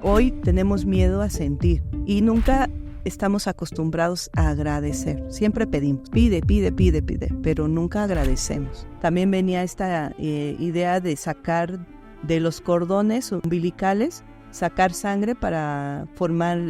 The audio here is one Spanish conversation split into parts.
Hoy tenemos miedo a sentir y nunca estamos acostumbrados a agradecer. Siempre pedimos, pide, pero nunca agradecemos. También venía esta idea de sacar de los cordones umbilicales, sacar sangre para formar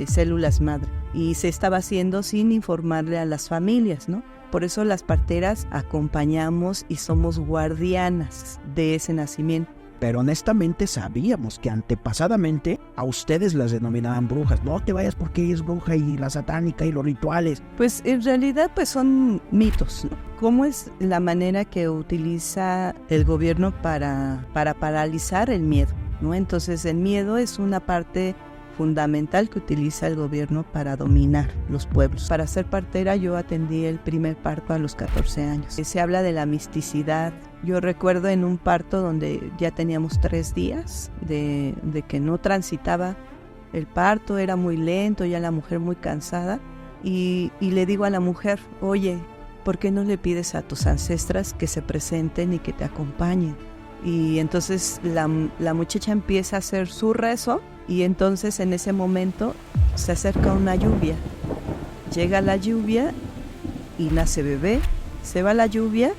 células madre. Y se estaba haciendo sin informarle a las familias, ¿no? Por eso las parteras acompañamos y somos guardianas de ese nacimiento. Pero honestamente sabíamos que antepasadamente a ustedes las denominaban brujas. No te vayas porque ella es bruja y la satánica y los rituales. Pues en realidad pues son mitos, ¿no? ¿Cómo es la manera que utiliza el gobierno para paralizar el miedo, ¿no? Entonces el miedo es una parte fundamental que utiliza el gobierno para dominar los pueblos. Para ser partera yo atendí el primer parto a los 14 años. Se habla de la misticidad. Yo recuerdo en un parto donde ya teníamos 3 días de que no transitaba el parto, era muy lento, ya la mujer muy cansada, y le digo a la mujer, oye, ¿por qué no le pides a tus ancestras que se presenten y que te acompañen? Y entonces la muchacha empieza a hacer su rezo, y entonces en ese momento se acerca una lluvia. Llega la lluvia y nace bebé, se va la lluvia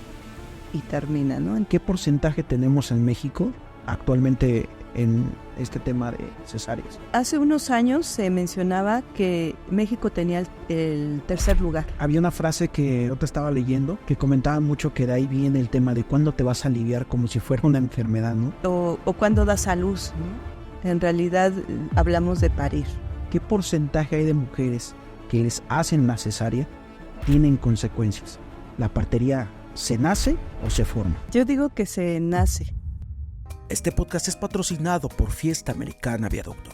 y termina, ¿no? ¿Qué porcentaje tenemos en México actualmente en este tema de cesáreas? Hace unos años se mencionaba que México tenía el tercer lugar. Había una frase que yo te estaba leyendo que comentaba mucho que de ahí viene el tema de cuándo te vas a aliviar como si fuera una enfermedad, ¿no? O cuándo das a luz, ¿no? En realidad hablamos de parir. ¿Qué porcentaje hay de mujeres que les hacen la cesárea tienen consecuencias? ¿La partería se nace o se forma? Yo digo que se nace. Este podcast es patrocinado por Fiesta Americana Viaducto.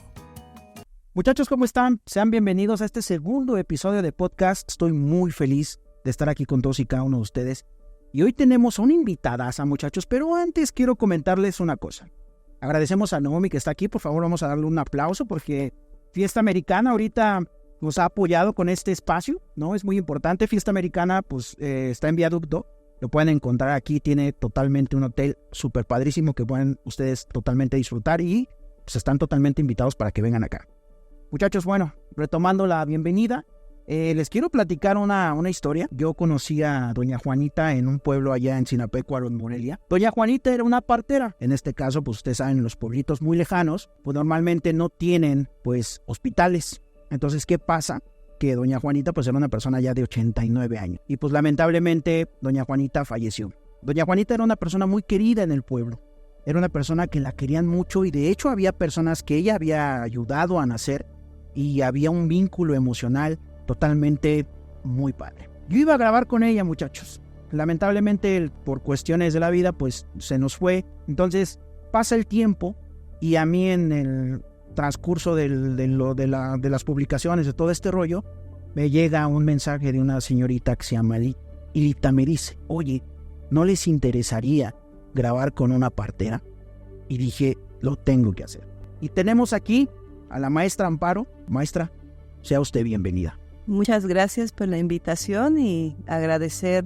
Muchachos, ¿cómo están? Sean bienvenidos a este segundo episodio de podcast. Estoy muy feliz de estar aquí con todos y cada uno de ustedes. Y hoy tenemos a una invitadaza, muchachos, pero antes quiero comentarles una cosa. Agradecemos a Naomi que está aquí. Por favor, vamos a darle un aplauso porque Fiesta Americana ahorita nos ha apoyado con este espacio, ¿no? Es muy importante. Fiesta Americana pues está en Viaducto. Lo pueden encontrar aquí. Tiene totalmente un hotel súper padrísimo que pueden ustedes totalmente disfrutar y pues están totalmente invitados para que vengan acá. Muchachos, bueno, retomando la bienvenida, les quiero platicar una historia. Yo conocí a doña Juanita en un pueblo allá en Sinapecuaro, en Morelia. Doña Juanita era una partera. En este caso, pues ustedes saben, los pueblitos muy lejanos, pues normalmente no tienen, pues, hospitales. Entonces, ¿qué pasa? Que doña Juanita, pues, era una persona ya de 89 años. Y, pues, lamentablemente, doña Juanita falleció. Doña Juanita era una persona muy querida en el pueblo. Era una persona que la querían mucho y, de hecho, había personas que ella había ayudado a nacer y había un vínculo emocional totalmente muy padre. Yo iba a grabar con ella, muchachos. Lamentablemente, por cuestiones de la vida, pues se nos fue. Entonces, pasa el tiempo y a mí en el transcurso de las publicaciones, de todo este rollo, me llega un mensaje de una señorita que se llama Lita. Me dice, oye, ¿no les interesaría grabar con una partera? Y dije, lo tengo que hacer. Y tenemos aquí a la maestra Amparo. Maestra, sea usted bienvenida. Muchas gracias por la invitación y agradecer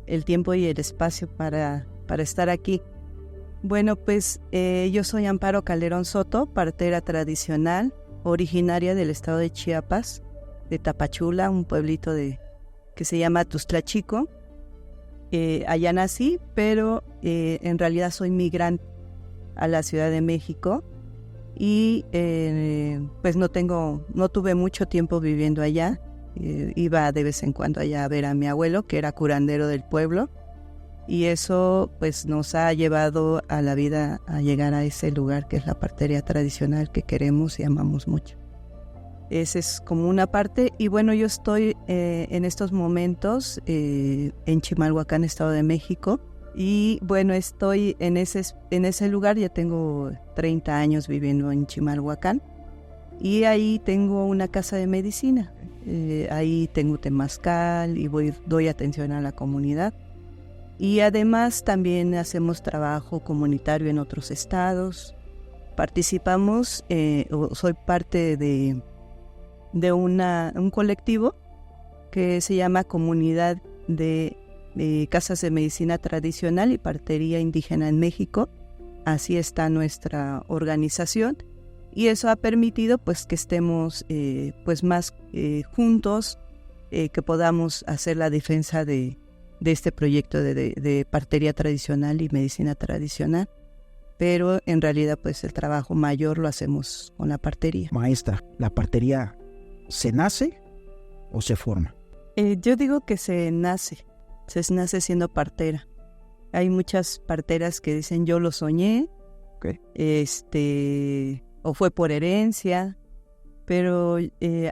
el tiempo y el espacio para estar aquí. Bueno, pues yo soy Amparo Calderón Soto, partera tradicional, originaria del estado de Chiapas, de Tapachula, un pueblito que se llama Tustlachico. Allá nací, pero en realidad soy migrante a la Ciudad de México y pues no tuve mucho tiempo viviendo allá. Iba de vez en cuando allá a ver a mi abuelo, que era curandero del pueblo, y eso pues nos ha llevado a la vida a llegar a ese lugar que es la partería tradicional que queremos y amamos mucho. Esa es como una parte. Y bueno, yo estoy en estos momentos en Chimalhuacán, Estado de México, y bueno, estoy en ese lugar. Ya tengo 30 años viviendo en Chimalhuacán y ahí tengo una casa de medicina. Ahí tengo temazcal y doy atención a la comunidad. Y además también hacemos trabajo comunitario en otros estados. Participamos, soy parte de un colectivo que se llama Comunidad de Casas de Medicina Tradicional y Partería Indígena en México. Así está nuestra organización. y eso ha permitido pues que estemos pues más juntos, que podamos hacer la defensa de este proyecto de partería tradicional y medicina tradicional, pero en realidad pues el trabajo mayor lo hacemos con la partería. Maestra, ¿la partería se nace o se forma? Yo digo que se nace siendo partera. Hay muchas parteras que dicen yo lo soñé, o fue por herencia, pero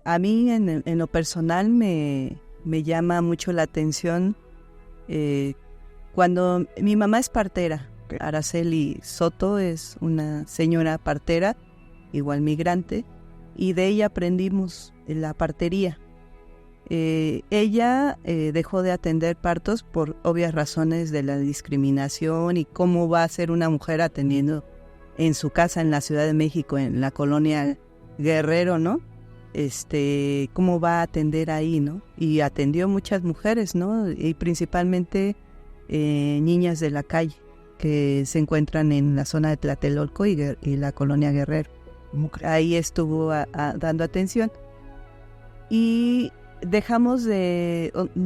a mí en lo personal me llama mucho la atención cuando mi mamá es partera. Araceli Soto es una señora partera, igual migrante, y de ella aprendimos la partería. Ella dejó de atender partos por obvias razones de la discriminación y cómo va a ser una mujer atendiendo en su casa en la Ciudad de México, en la colonia Guerrero, ¿no? Cómo va a atender ahí, ¿no? Y atendió muchas mujeres, ¿no? Y principalmente niñas de la calle que se encuentran en la zona de Tlatelolco y la colonia Guerrero. Ahí estuvo dando atención. Y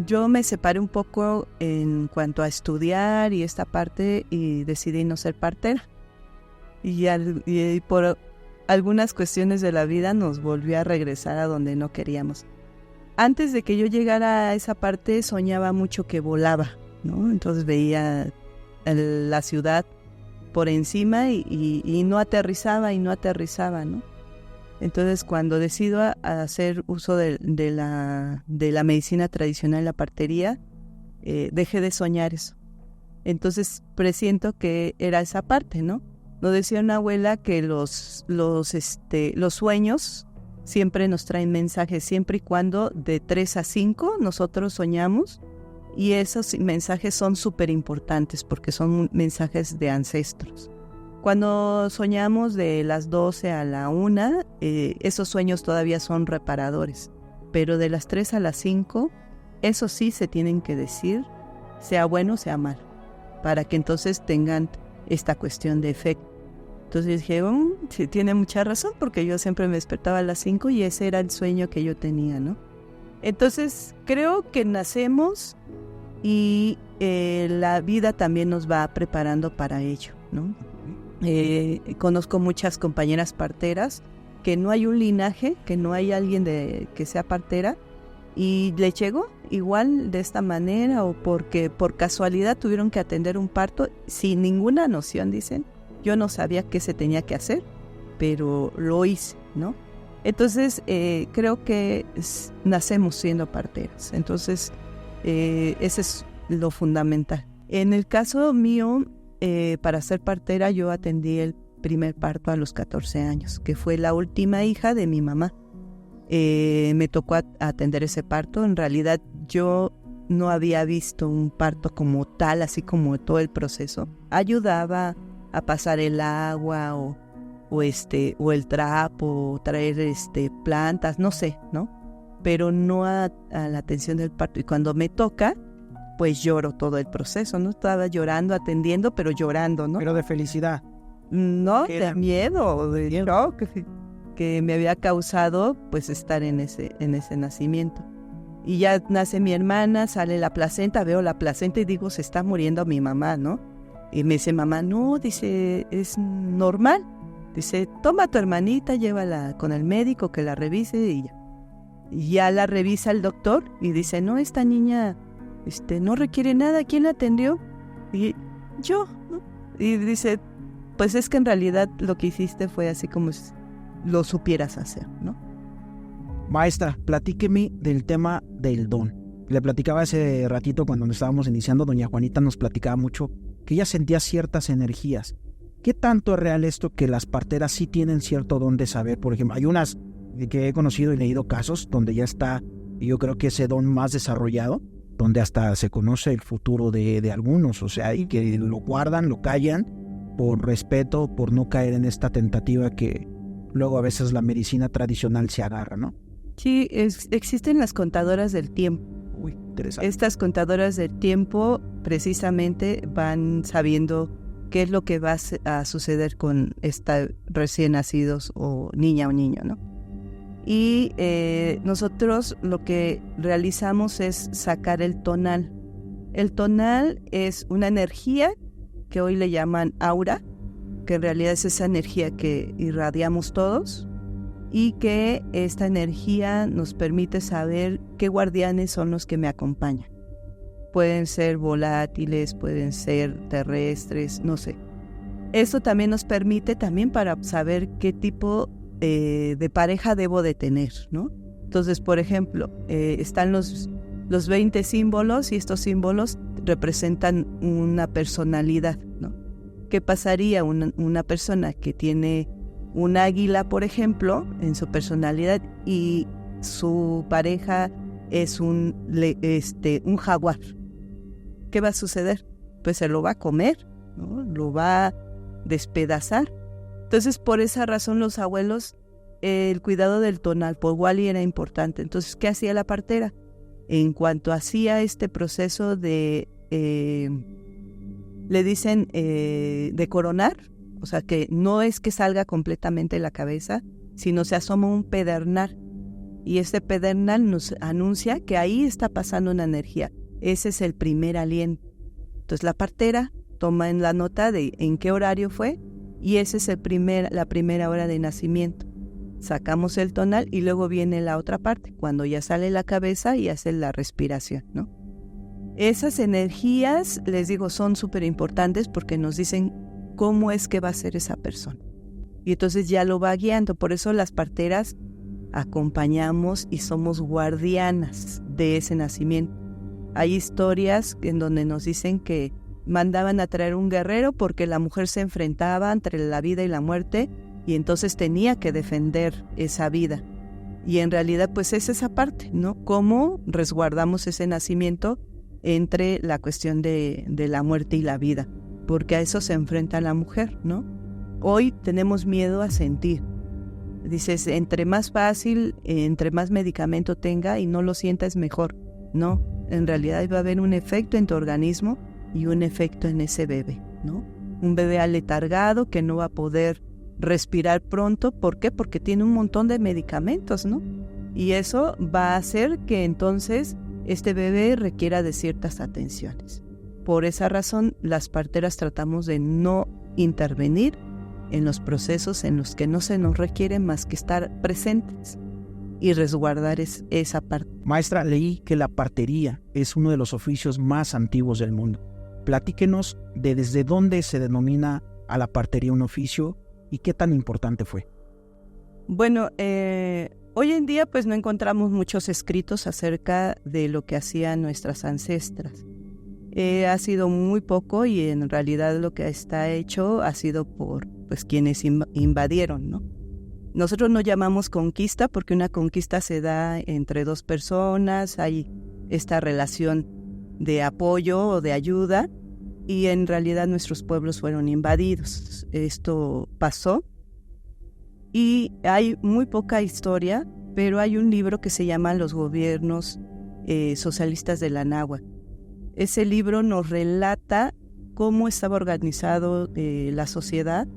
yo me separé un poco en cuanto a estudiar y esta parte y decidí no ser partera. Y por algunas cuestiones de la vida nos volvió a regresar a donde no queríamos. Antes de que yo llegara a esa parte soñaba mucho que volaba, ¿no? Entonces veía la ciudad por encima y no aterrizaba ¿no? Entonces cuando decido hacer uso de la medicina tradicional, la partería, dejé de soñar eso. Entonces presiento que era esa parte, ¿no? Lo decía una abuela que los sueños siempre nos traen mensajes, siempre y cuando de 3 a 5 nosotros soñamos, y esos mensajes son súper importantes porque son mensajes de ancestros. Cuando soñamos de las 12 a la 1, esos sueños todavía son reparadores, pero de las 3 a las 5, eso sí se tienen que decir, sea bueno, sea malo, para que entonces tengan esta cuestión de efecto. Entonces dije, sí, tiene mucha razón, porque yo siempre me despertaba a las 5 y ese era el sueño que yo tenía, ¿no? Entonces creo que nacemos y la vida también nos va preparando para ello, ¿no? Conozco muchas compañeras parteras que no hay un linaje, que no hay alguien que sea partera, y le llegó igual de esta manera, o porque por casualidad tuvieron que atender un parto sin ninguna noción, dicen. Yo no sabía qué se tenía que hacer, pero lo hice, ¿no? Entonces creo que nacemos siendo parteras. Entonces ese es lo fundamental. En el caso mío, para ser partera, yo atendí el primer parto a los 14 años, que fue la última hija de mi mamá. Me tocó atender ese parto. En realidad yo no había visto un parto como tal, así como todo el proceso. Ayudaba a pasar el agua o el trapo, o traer plantas, no sé, ¿no? Pero no a la atención del parto. Y cuando me toca, pues lloro todo el proceso, ¿no? Estaba llorando, atendiendo, pero llorando, ¿no? Pero de felicidad. No, de miedo, de shock que me había causado pues estar en ese nacimiento. Y ya nace mi hermana, sale la placenta, veo la placenta y digo, se está muriendo mi mamá, ¿no? Y me dice mamá, no, dice, es normal. Dice, toma a tu hermanita, llévala con el médico que la revise y ya. Y ya la revisa el doctor y dice, no, esta niña no requiere nada. ¿Quién la atendió? Y yo, ¿no? Y dice, pues es que en realidad lo que hiciste fue así como si lo supieras hacer, ¿no? Maestra, platíqueme del tema del don. Le platicaba hace ratito cuando nos estábamos iniciando, doña Juanita nos platicaba mucho que ella sentía ciertas energías. ¿Qué tanto es real esto que las parteras sí tienen cierto don de saber? Por ejemplo, hay unas que he conocido y leído casos donde ya está, y yo creo que ese don más desarrollado, donde hasta se conoce el futuro de algunos, o sea, y que lo guardan, lo callan, por respeto, por no caer en esta tentativa que luego a veces la medicina tradicional se agarra, ¿no? Sí, existen las contadoras del tiempo. Uy, interesante. Estas contadoras del tiempo precisamente van sabiendo qué es lo que va a suceder con esta recién nacidos o niña o niño, ¿no? Y nosotros lo que realizamos es sacar el tonal. El tonal es una energía que hoy le llaman aura, que en realidad es esa energía que irradiamos todos, y que esta energía nos permite saber qué guardianes son los que me acompañan. Pueden ser volátiles, pueden ser terrestres, no sé. Esto también nos permite también para saber qué tipo de pareja debo de tener, ¿no? Entonces, por ejemplo, están los 20 símbolos y estos símbolos representan una personalidad, ¿no? ¿Qué pasaría una persona que tiene un águila, por ejemplo, en su personalidad y su pareja es un jaguar? ¿Qué va a suceder? Pues se lo va a comer, ¿no? Lo va a despedazar. Entonces, por esa razón, los abuelos, el cuidado del tonal por Wally era importante. Entonces, ¿qué hacía la partera? En cuanto hacía este proceso de, le dicen, de coronar, o sea, que no es que salga completamente la cabeza, sino se asoma un pedernal. Y este pedernal nos anuncia que ahí está pasando una energía. Ese es el primer aliento. Entonces la partera toma en la nota de en qué horario fue y ese es la primera hora de nacimiento. Sacamos el tonal y luego viene la otra parte, cuando ya sale la cabeza y hace la respiración, ¿no? Esas energías, les digo, son súper importantes porque nos dicen cómo es que va a ser esa persona. Y entonces ya lo va guiando. Por eso las parteras acompañamos y somos guardianas de ese nacimiento. Hay historias en donde nos dicen que mandaban a traer un guerrero porque la mujer se enfrentaba entre la vida y la muerte y entonces tenía que defender esa vida. Y en realidad pues es esa parte, ¿no? Cómo resguardamos ese nacimiento entre la cuestión de la muerte y la vida, porque a eso se enfrenta la mujer, ¿no? Hoy tenemos miedo a sentir. Dices, entre más fácil, entre más medicamento tenga y no lo sientas mejor. No, en realidad va a haber un efecto en tu organismo y un efecto en ese bebé, ¿no? Un bebé aletargado que no va a poder respirar pronto. ¿Por qué? Porque tiene un montón de medicamentos, ¿no? Y eso va a hacer que entonces este bebé requiera de ciertas atenciones. Por esa razón, las parteras tratamos de no intervenir en los procesos en los que no se nos requiere más que estar presentes y resguardar esa parte. Maestra, leí que la partería es uno de los oficios más antiguos del mundo. Platíquenos de desde dónde se denomina a la partería un oficio y qué tan importante fue. Bueno, hoy en día pues no encontramos muchos escritos acerca de lo que hacían nuestras ancestras. Ha sido muy poco y en realidad lo que está hecho ha sido por pues quienes invadieron, ¿no? Nosotros no llamamos conquista porque una conquista se da entre dos personas, hay esta relación de apoyo o de ayuda y en realidad nuestros pueblos fueron invadidos. Esto pasó y hay muy poca historia, pero hay un libro que se llama Los gobiernos socialistas de la Náhuatl. Ese libro nos relata cómo estaba organizado la sociedad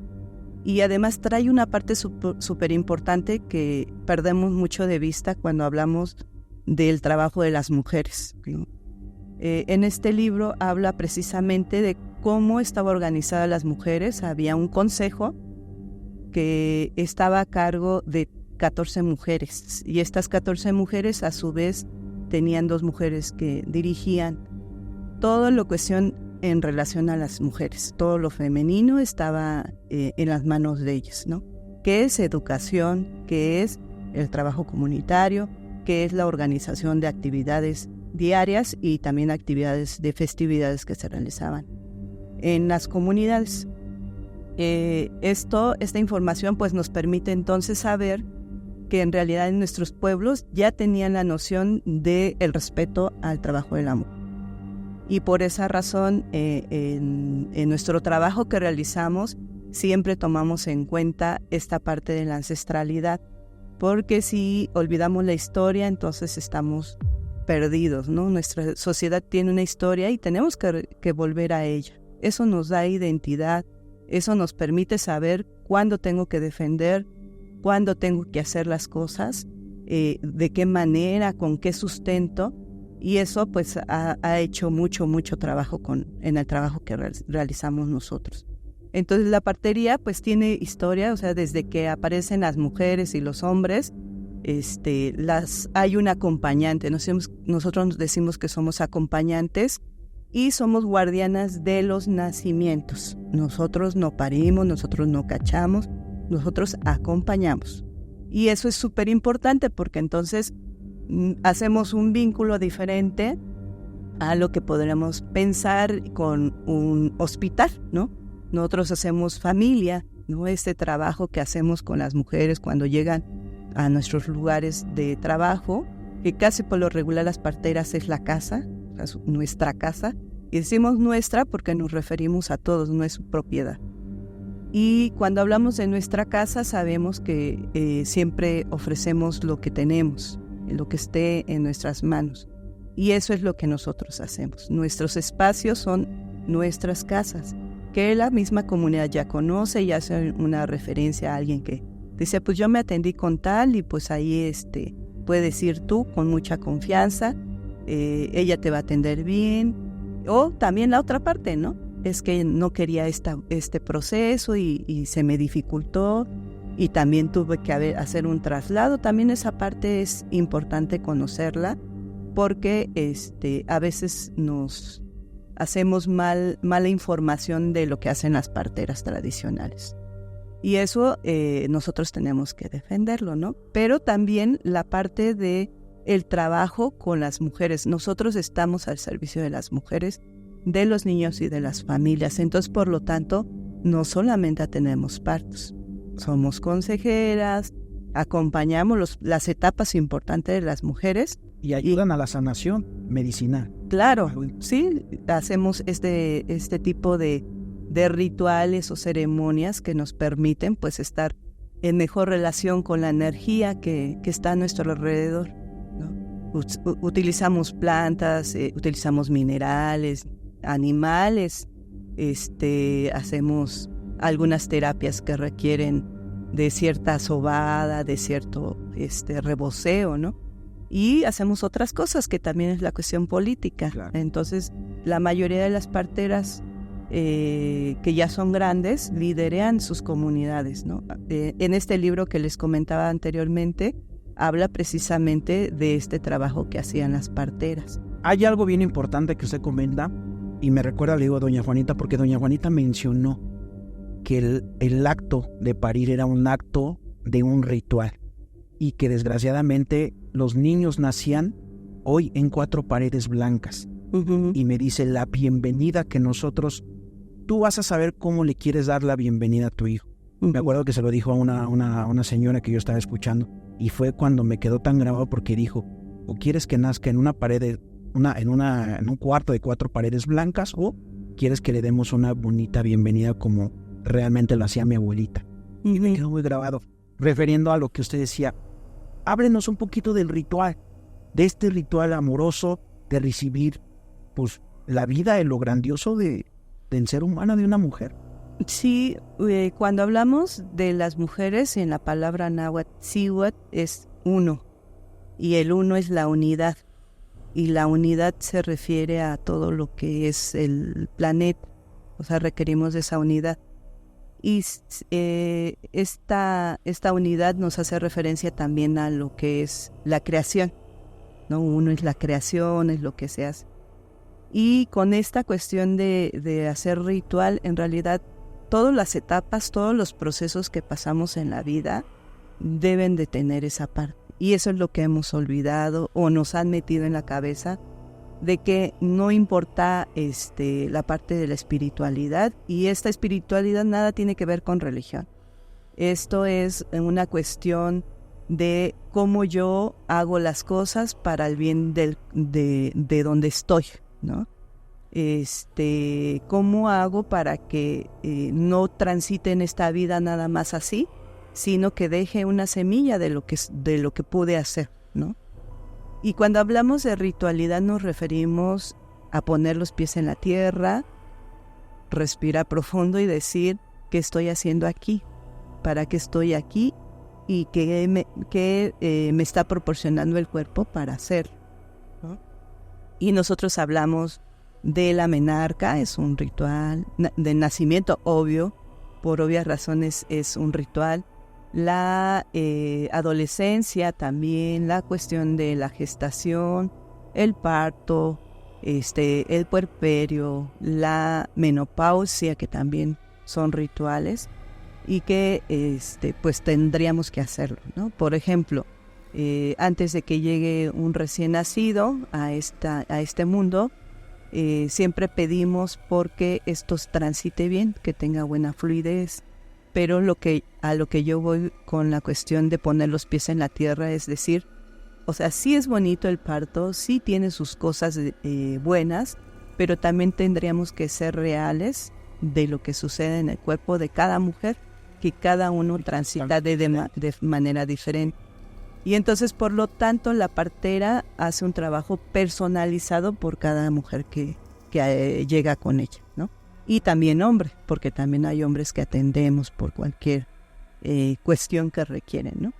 y además trae una parte súper importante que perdemos mucho de vista cuando hablamos del trabajo de las mujeres. En este libro habla precisamente de cómo estaba organizada las mujeres. Había un consejo que estaba a cargo de 14 mujeres y estas 14 mujeres a su vez tenían 2 mujeres que dirigían toda la cuestión en relación a las mujeres. Todo lo femenino estaba en las manos de ellas, ¿no? ¿Qué es educación? ¿Qué es el trabajo comunitario? ¿Qué es la organización de actividades diarias y también actividades de festividades que se realizaban en las comunidades? Esta información pues nos permite entonces saber que en realidad en nuestros pueblos ya tenían la noción del respeto al trabajo de la mujer. Y por esa razón, en nuestro trabajo que realizamos, siempre tomamos en cuenta esta parte de la ancestralidad, porque si olvidamos la historia, entonces estamos perdidos, ¿no? Nuestra sociedad tiene una historia y tenemos que volver a ella. eso nos da identidad, eso nos permite saber cuándo tengo que defender, cuándo tengo que hacer las cosas, de qué manera, con qué sustento, y eso pues ha hecho mucho trabajo en el trabajo que realizamos nosotros. Entonces la partería pues tiene historia, o sea, desde que aparecen las mujeres y los hombres, hay un acompañante. Nosotros decimos que somos acompañantes y somos guardianas de los nacimientos. Nosotros no parimos, nosotros no cachamos, nosotros acompañamos. Y eso es súper importante porque entonces hacemos un vínculo diferente a lo que podríamos pensar con un hospital, ¿no? Nosotros hacemos familia, ¿no? Este trabajo que hacemos con las mujeres cuando llegan a nuestros lugares de trabajo, que casi por lo regular las parteras es la casa, o sea, nuestra casa, y decimos nuestra porque nos referimos a todos, no es su propiedad. Y cuando hablamos de nuestra casa sabemos que siempre ofrecemos lo que tenemos, lo que esté en nuestras manos, y eso es lo que nosotros hacemos. Nuestros espacios son nuestras casas, que la misma comunidad ya conoce y hace una referencia a alguien que dice, pues yo me atendí con tal y pues ahí puedes ir tú con mucha confianza, ella te va a atender bien. O también la otra parte, ¿no? Es que no quería este proceso y se me dificultó y también tuve que hacer un traslado. También esa parte es importante conocerla porque a veces nos hacemos mala información de lo que hacen las parteras tradicionales. Y eso nosotros tenemos que defenderlo, ¿no? Pero también la parte de el trabajo con las mujeres. Nosotros estamos al servicio de las mujeres, de los niños y de las familias. Entonces, por lo tanto, no solamente atendemos partos. Somos consejeras, acompañamos las etapas importantes de las mujeres. Y ayudan a la sanación medicinal. Claro, sí, hacemos este tipo de rituales o ceremonias que nos permiten pues estar en mejor relación con la energía que está a nuestro alrededor, ¿no? Utilizamos plantas, utilizamos minerales, animales, hacemos algunas terapias que requieren de cierta sobada, de cierto reboceo, ¿no? Y hacemos otras cosas que también es la cuestión política. Claro. Entonces, la mayoría de las parteras que ya son grandes liderean sus comunidades, ¿no? En este libro que les comentaba anteriormente, habla precisamente de este trabajo que hacían las parteras. Hay algo bien importante que usted comenta, y me recuerda, le digo a doña Juanita, porque doña Juanita mencionó que el acto de parir era un acto de un ritual, y que desgraciadamente los niños nacían hoy en 4 paredes blancas. Uh-huh. Y me dice la bienvenida que tú vas a saber cómo le quieres dar la bienvenida a tu hijo. Uh-huh. Me acuerdo que se lo dijo a una señora que yo estaba escuchando, y fue cuando me quedó tan grabado porque dijo, o quieres que nazca en una pared, en un cuarto de 4 paredes blancas, o quieres que le demos una bonita bienvenida como realmente lo hacía mi abuelita. Uh-huh. Y me quedó muy grabado, refiriendo a lo que usted decía. Háblenos un poquito del ritual, de este ritual amoroso de recibir pues la vida y lo grandioso del ser humano de una mujer. Sí, cuando hablamos de las mujeres, en la palabra náhuatl, Tsihuatl es uno, y el uno es la unidad, y la unidad se refiere a todo lo que es el planeta, o sea, requerimos de esa unidad. Y esta unidad nos hace referencia también a lo que es la creación, ¿no? Uno es la creación, es lo que se hace. Y con esta cuestión de hacer ritual, en realidad, todas las etapas, todos los procesos que pasamos en la vida deben de tener esa parte. Y eso es lo que hemos olvidado o nos han metido en la cabeza, de que no importa la parte de la espiritualidad, y esta espiritualidad nada tiene que ver con religión. Esto es una cuestión de cómo yo hago las cosas para el bien de donde estoy, ¿no? Cómo hago para que no transite en esta vida nada más así, sino que deje una semilla de lo que pude hacer, ¿no? Y cuando hablamos de ritualidad nos referimos a poner los pies en la tierra, respirar profundo y decir qué estoy haciendo aquí, para qué estoy aquí y qué me está proporcionando el cuerpo para hacerlo, ¿no? Y nosotros hablamos de la menarca, es un ritual de nacimiento, obvio, por obvias razones es un ritual. La adolescencia también, la cuestión de la gestación, el parto, el puerperio, la menopausia, que también son rituales y que pues tendríamos que hacerlo, ¿no? Por ejemplo, antes de que llegue un recién nacido a este mundo, siempre pedimos porque esto transite bien, que tenga buena fluidez, pero a lo que yo voy con la cuestión de poner los pies en la tierra es decir, o sea, sí es bonito el parto, sí tiene sus cosas buenas, pero también tendríamos que ser reales de lo que sucede en el cuerpo de cada mujer, que cada uno transita de manera diferente. Y entonces, por lo tanto, la partera hace un trabajo personalizado por cada mujer que llega con ella, ¿no? Y también hombre, porque también hay hombres que atendemos por cualquier cuestión que requieren, ¿no?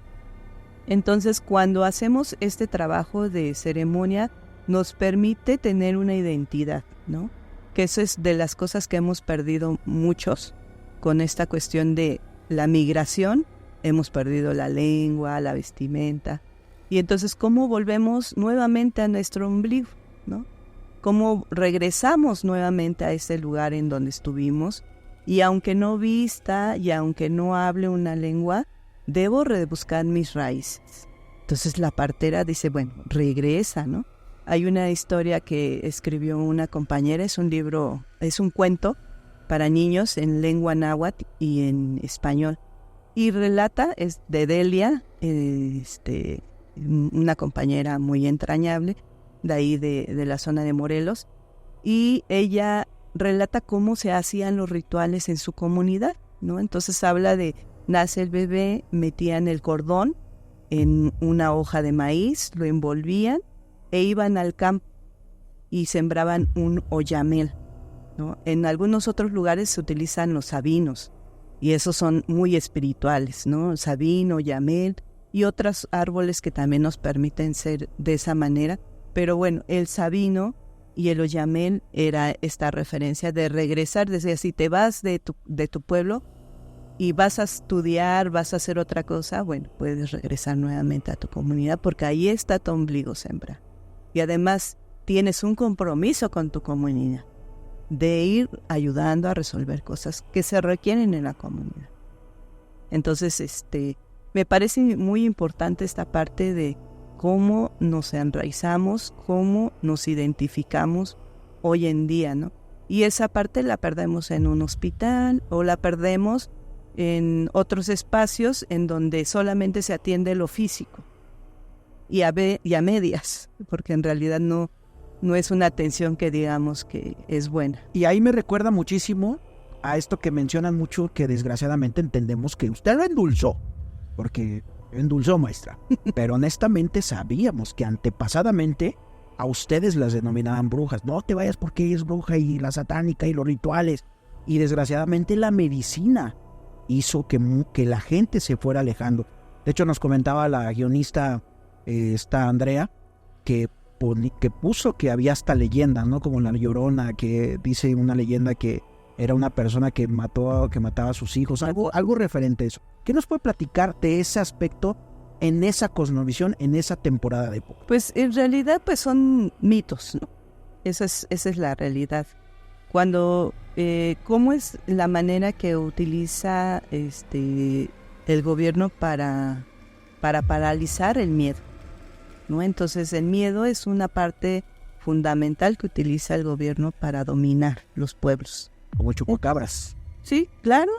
Entonces, cuando hacemos este trabajo de ceremonia, nos permite tener una identidad, ¿no? Que eso es de las cosas que hemos perdido muchos con esta cuestión de la migración. Hemos perdido la lengua, la vestimenta. Y entonces, ¿cómo volvemos nuevamente a nuestro ombligo, ¿no? ¿Cómo regresamos nuevamente a ese lugar en donde estuvimos? Y aunque no vista y aunque no hable una lengua, debo rebuscar mis raíces. Entonces la partera dice, bueno, regresa, ¿no? Hay una historia que escribió una compañera, es un libro, es un cuento para niños en lengua náhuatl y en español. Y relata, es de Delia, una compañera muy entrañable, de ahí de la zona de Morelos, y ella relata cómo se hacían los rituales en su comunidad, ¿no? Entonces habla de, nace el bebé, metían el cordón en una hoja de maíz, lo envolvían e iban al campo y sembraban un oyamel, ¿no? En algunos otros lugares se utilizan los sabinos, y esos son muy espirituales, ¿no? Sabino, oyamel y otros árboles que también nos permiten ser de esa manera. Pero bueno, el sabino y el oyamel era esta referencia de regresar. Decía, si te vas de tu pueblo y vas a estudiar, vas a hacer otra cosa, bueno, puedes regresar nuevamente a tu comunidad porque ahí está tu ombligo sembrado. Y además tienes un compromiso con tu comunidad de ir ayudando a resolver cosas que se requieren en la comunidad. Entonces, me parece muy importante esta parte de cómo nos enraizamos, cómo nos identificamos hoy en día, ¿no? Y esa parte la perdemos en un hospital o la perdemos en otros espacios en donde solamente se atiende lo físico y a medias, porque en realidad no es una atención que digamos que es buena. Y ahí me recuerda muchísimo a esto que mencionan mucho, que desgraciadamente entendemos que usted lo endulzó, porque endulzó, maestra. Pero honestamente sabíamos que antepasadamente a ustedes las denominaban brujas. No te vayas porque ella es bruja y la satánica y los rituales. Y desgraciadamente la medicina hizo que la gente se fuera alejando. De hecho, nos comentaba la guionista, esta Andrea, que puso que había hasta leyendas, ¿no? Como la Llorona, que dice una leyenda que era una persona que mataba a sus hijos, algo referente a eso. ¿Qué nos puede platicar de ese aspecto en esa cosmovisión, en esa temporada de época? Pues en realidad pues son mitos, ¿no? Esa es la realidad. Cuando, ¿cómo es la manera que utiliza el gobierno para paralizar el miedo, ¿no? Entonces el miedo es una parte fundamental que utiliza el gobierno para dominar los pueblos. Como el chupacabras. Sí, claro,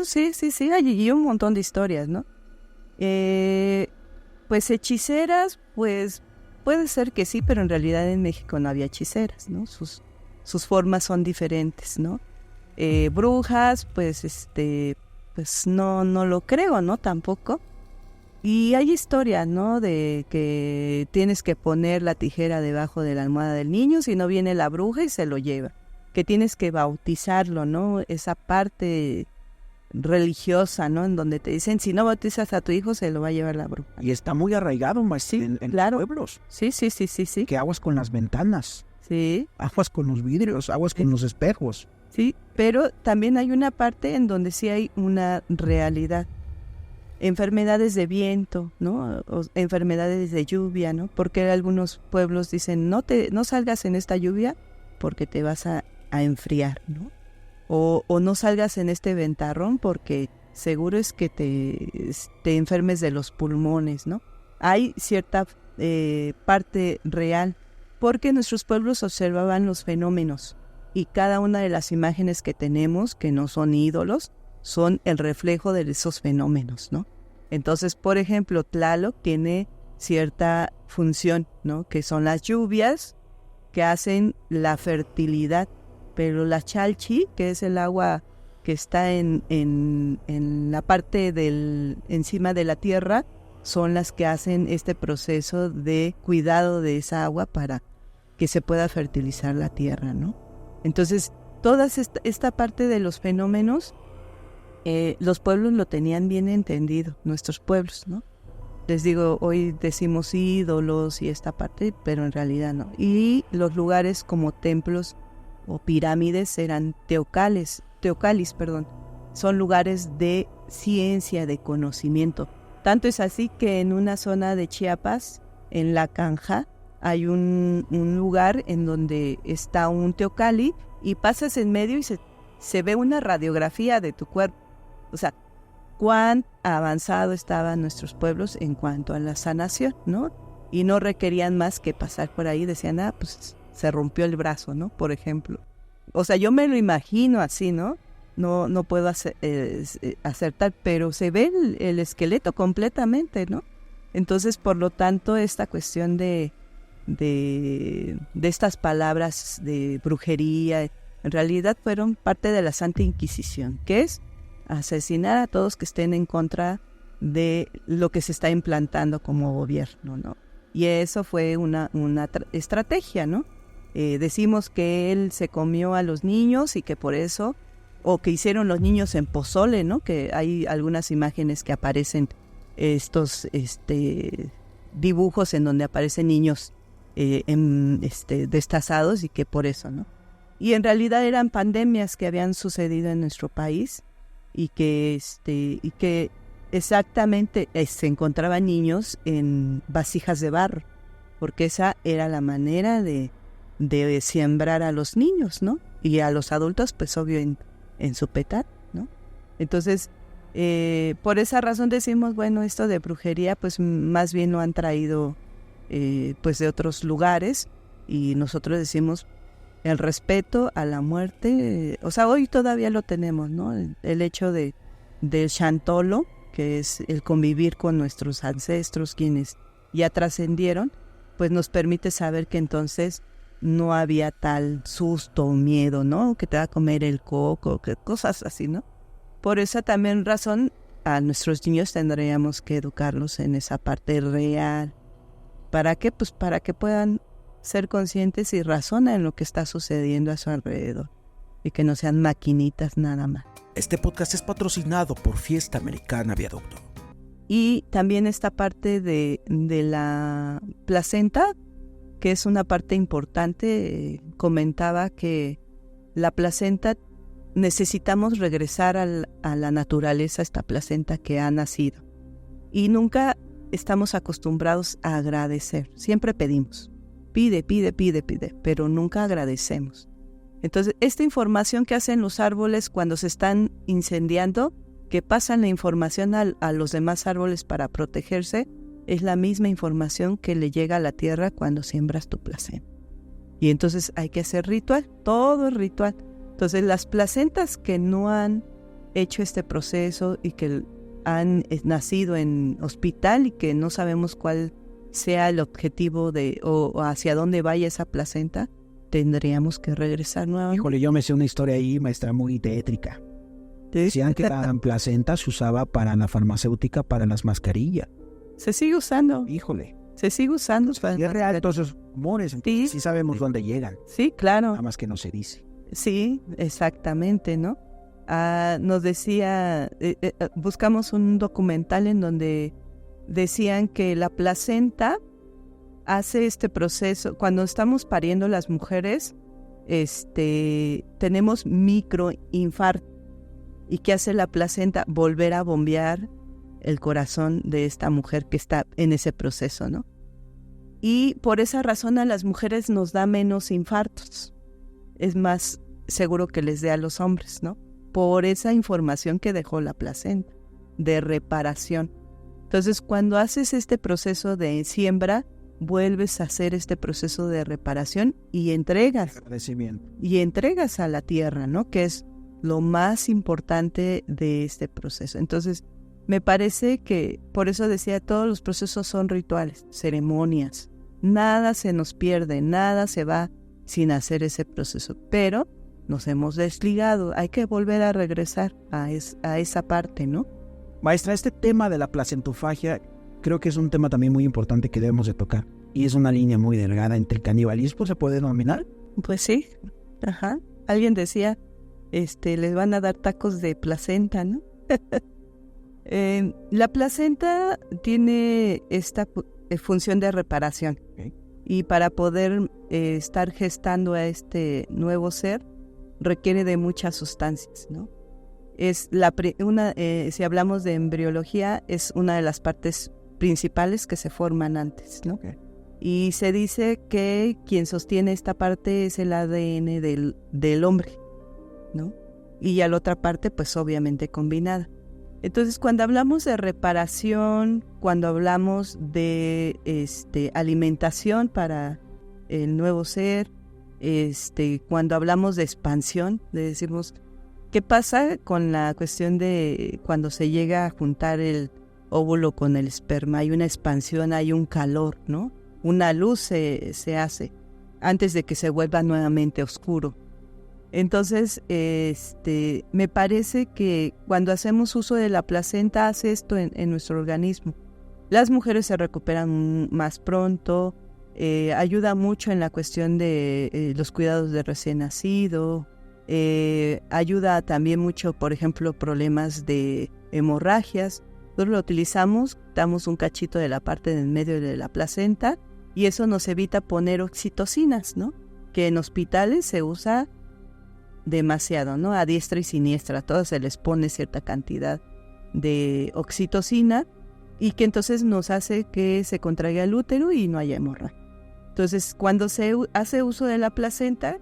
sí, hay un montón de historias, ¿no? Pues hechiceras, pues puede ser que sí, pero en realidad en México no había hechiceras, ¿no? Sus formas son diferentes, ¿no? Brujas, pues pues no lo creo, ¿no? Tampoco. Y hay historias, ¿no? De que tienes que poner la tijera debajo de la almohada del niño, si no viene la bruja y se lo lleva. que tienes que bautizarlo, ¿no? Esa parte religiosa, ¿no? En donde te dicen, si no bautizas a tu hijo, se lo va a llevar la bruja. Y está muy arraigado, maestro, en claro. los pueblos. Sí. Que aguas con las ventanas, Sí. aguas con los vidrios, aguas con los espejos. Sí, pero también hay una parte en donde sí hay una realidad. Enfermedades de viento, ¿no? O enfermedades de lluvia, ¿no? Porque algunos pueblos dicen, no salgas en esta lluvia porque te vas a enfriar, ¿no? O no salgas en este ventarrón porque seguro es que te enfermes de los pulmones, ¿no? Hay cierta parte real, porque nuestros pueblos observaban los fenómenos y cada una de las imágenes que tenemos, que no son ídolos, son el reflejo de esos fenómenos, ¿no? Entonces, por ejemplo, Tlaloc tiene cierta función, ¿no? Que son las lluvias que hacen la fertilidad, pero la chalchi, que es el agua que está en la parte encima de la tierra, son las que hacen este proceso de cuidado de esa agua para que se pueda fertilizar la tierra, ¿no? Entonces, toda esta parte de los fenómenos, los pueblos lo tenían bien entendido, nuestros pueblos, ¿no? Les digo, hoy decimos ídolos y esta parte, pero en realidad no. Y los lugares como templos o pirámides eran teocalis, son lugares de ciencia, de conocimiento. Tanto es así que en una zona de Chiapas, en La Canja, hay un lugar en donde está un teocalli y pasas en medio y se ve una radiografía de tu cuerpo. O sea, cuán avanzado estaban nuestros pueblos en cuanto a la sanación, ¿no? Y no requerían más que pasar por ahí, decían, pues se rompió el brazo, ¿no? Por ejemplo. O sea, yo me lo imagino así, ¿no? No puedo acertar, pero se ve el esqueleto completamente, ¿no? Entonces, por lo tanto, esta cuestión de estas palabras de brujería, en realidad fueron parte de la Santa Inquisición, que es asesinar a todos que estén en contra de lo que se está implantando como gobierno, ¿no? Y eso fue una estrategia, ¿no? Decimos que él se comió a los niños y que por eso, o que hicieron los niños en pozole, ¿no? Que hay algunas imágenes que aparecen, estos dibujos en donde aparecen niños destazados y que por eso, ¿no? Y en realidad eran pandemias que habían sucedido en nuestro país y que exactamente se encontraban niños en vasijas de barro, porque esa era la manera de siembrar a los niños, ¿no? Y a los adultos, pues obvio, en su petar, ¿no? Entonces, por esa razón decimos, bueno, esto de brujería, pues más bien lo han traído, pues de otros lugares, y nosotros decimos el respeto a la muerte, o sea, hoy todavía lo tenemos, ¿no? El hecho del Xantolo, que es el convivir con nuestros ancestros, quienes ya trascendieron, pues nos permite saber que entonces no había tal susto o miedo, ¿no? Que te va a comer el coco, que cosas así, ¿no? Por esa también razón, a nuestros niños tendríamos que educarlos en esa parte real. ¿Para qué? Pues para que puedan ser conscientes y razonen en lo que está sucediendo a su alrededor. Y que no sean maquinitas nada más. Este podcast es patrocinado por Fiesta Americana Viaducto. Y también esta parte de la placenta, que es una parte importante, comentaba que la placenta, necesitamos regresar a la naturaleza, esta placenta que ha nacido. Y nunca estamos acostumbrados a agradecer, siempre pedimos. Pide, pero nunca agradecemos. Entonces, esta información que hacen los árboles cuando se están incendiando, que pasan la información a los demás árboles para protegerse, es la misma información que le llega a la tierra cuando siembras tu placenta. Y entonces hay que hacer ritual, todo es ritual. Entonces, las placentas que no han hecho este proceso y que han nacido en hospital y que no sabemos cuál sea el objetivo o hacia dónde vaya esa placenta, tendríamos que regresar nuevamente. Híjole, yo me sé una historia ahí, maestra, muy tétrica. Decían que la placenta se usaba para la farmacéutica, para las mascarillas. Se sigue usando. Híjole. Se sigue usando. Y es real todos esos rumores, sí sabemos dónde llegan. Sí, claro. Nada más que no se dice. Sí, exactamente, ¿no? Nos decía, buscamos un documental en donde decían que la placenta hace este proceso. Cuando estamos pariendo las mujeres, tenemos microinfarto. ¿Y qué hace la placenta? Volver a bombear el corazón de esta mujer que está en ese proceso, ¿no? Y por esa razón a las mujeres nos da menos infartos. Es más seguro que les dé a los hombres, ¿no? Por esa información que dejó la placenta, de reparación. Entonces, cuando haces este proceso de siembra, vuelves a hacer este proceso de reparación y entregas a la tierra, ¿no? Que es lo más importante de este proceso. Entonces, me parece que, por eso decía, todos los procesos son rituales, ceremonias. Nada se nos pierde, nada se va sin hacer ese proceso. Pero nos hemos desligado, hay que volver a regresar a esa parte, ¿no? Maestra, este tema de la placentofagia creo que es un tema también muy importante que debemos de tocar. Y es una línea muy delgada entre el canibalismo, ¿se puede denominar? Pues sí, ajá. Alguien decía, les van a dar tacos de placenta, ¿no? La placenta tiene esta función de reparación. Okay. Y para poder estar gestando a este nuevo ser, requiere de muchas sustancias, ¿no? Si hablamos de embriología, es una de las partes principales que se forman antes, ¿no? Okay. Y se dice que quien sostiene esta parte es el ADN del hombre, ¿no? Y ya la otra parte, pues obviamente combinada. Entonces, cuando hablamos de reparación, cuando hablamos de alimentación para el nuevo ser, cuando hablamos de expansión, decimos, ¿qué pasa con la cuestión de cuando se llega a juntar el óvulo con el esperma? Hay una expansión, hay un calor, ¿no? Una luz se hace antes de que se vuelva nuevamente oscuro. Entonces, me parece que cuando hacemos uso de la placenta hace esto en nuestro organismo. Las mujeres se recuperan más pronto, ayuda mucho en la cuestión de los cuidados de recién nacido, ayuda también mucho, por ejemplo, problemas de hemorragias. Nosotros lo utilizamos, damos un cachito de la parte del medio de la placenta y eso nos evita poner oxitocinas, ¿no? Que en hospitales se usa demasiado, ¿no? A diestra y siniestra, a todas se les pone cierta cantidad de oxitocina y que entonces nos hace que se contraiga el útero y no haya hemorragia. Entonces, cuando se hace uso de la placenta,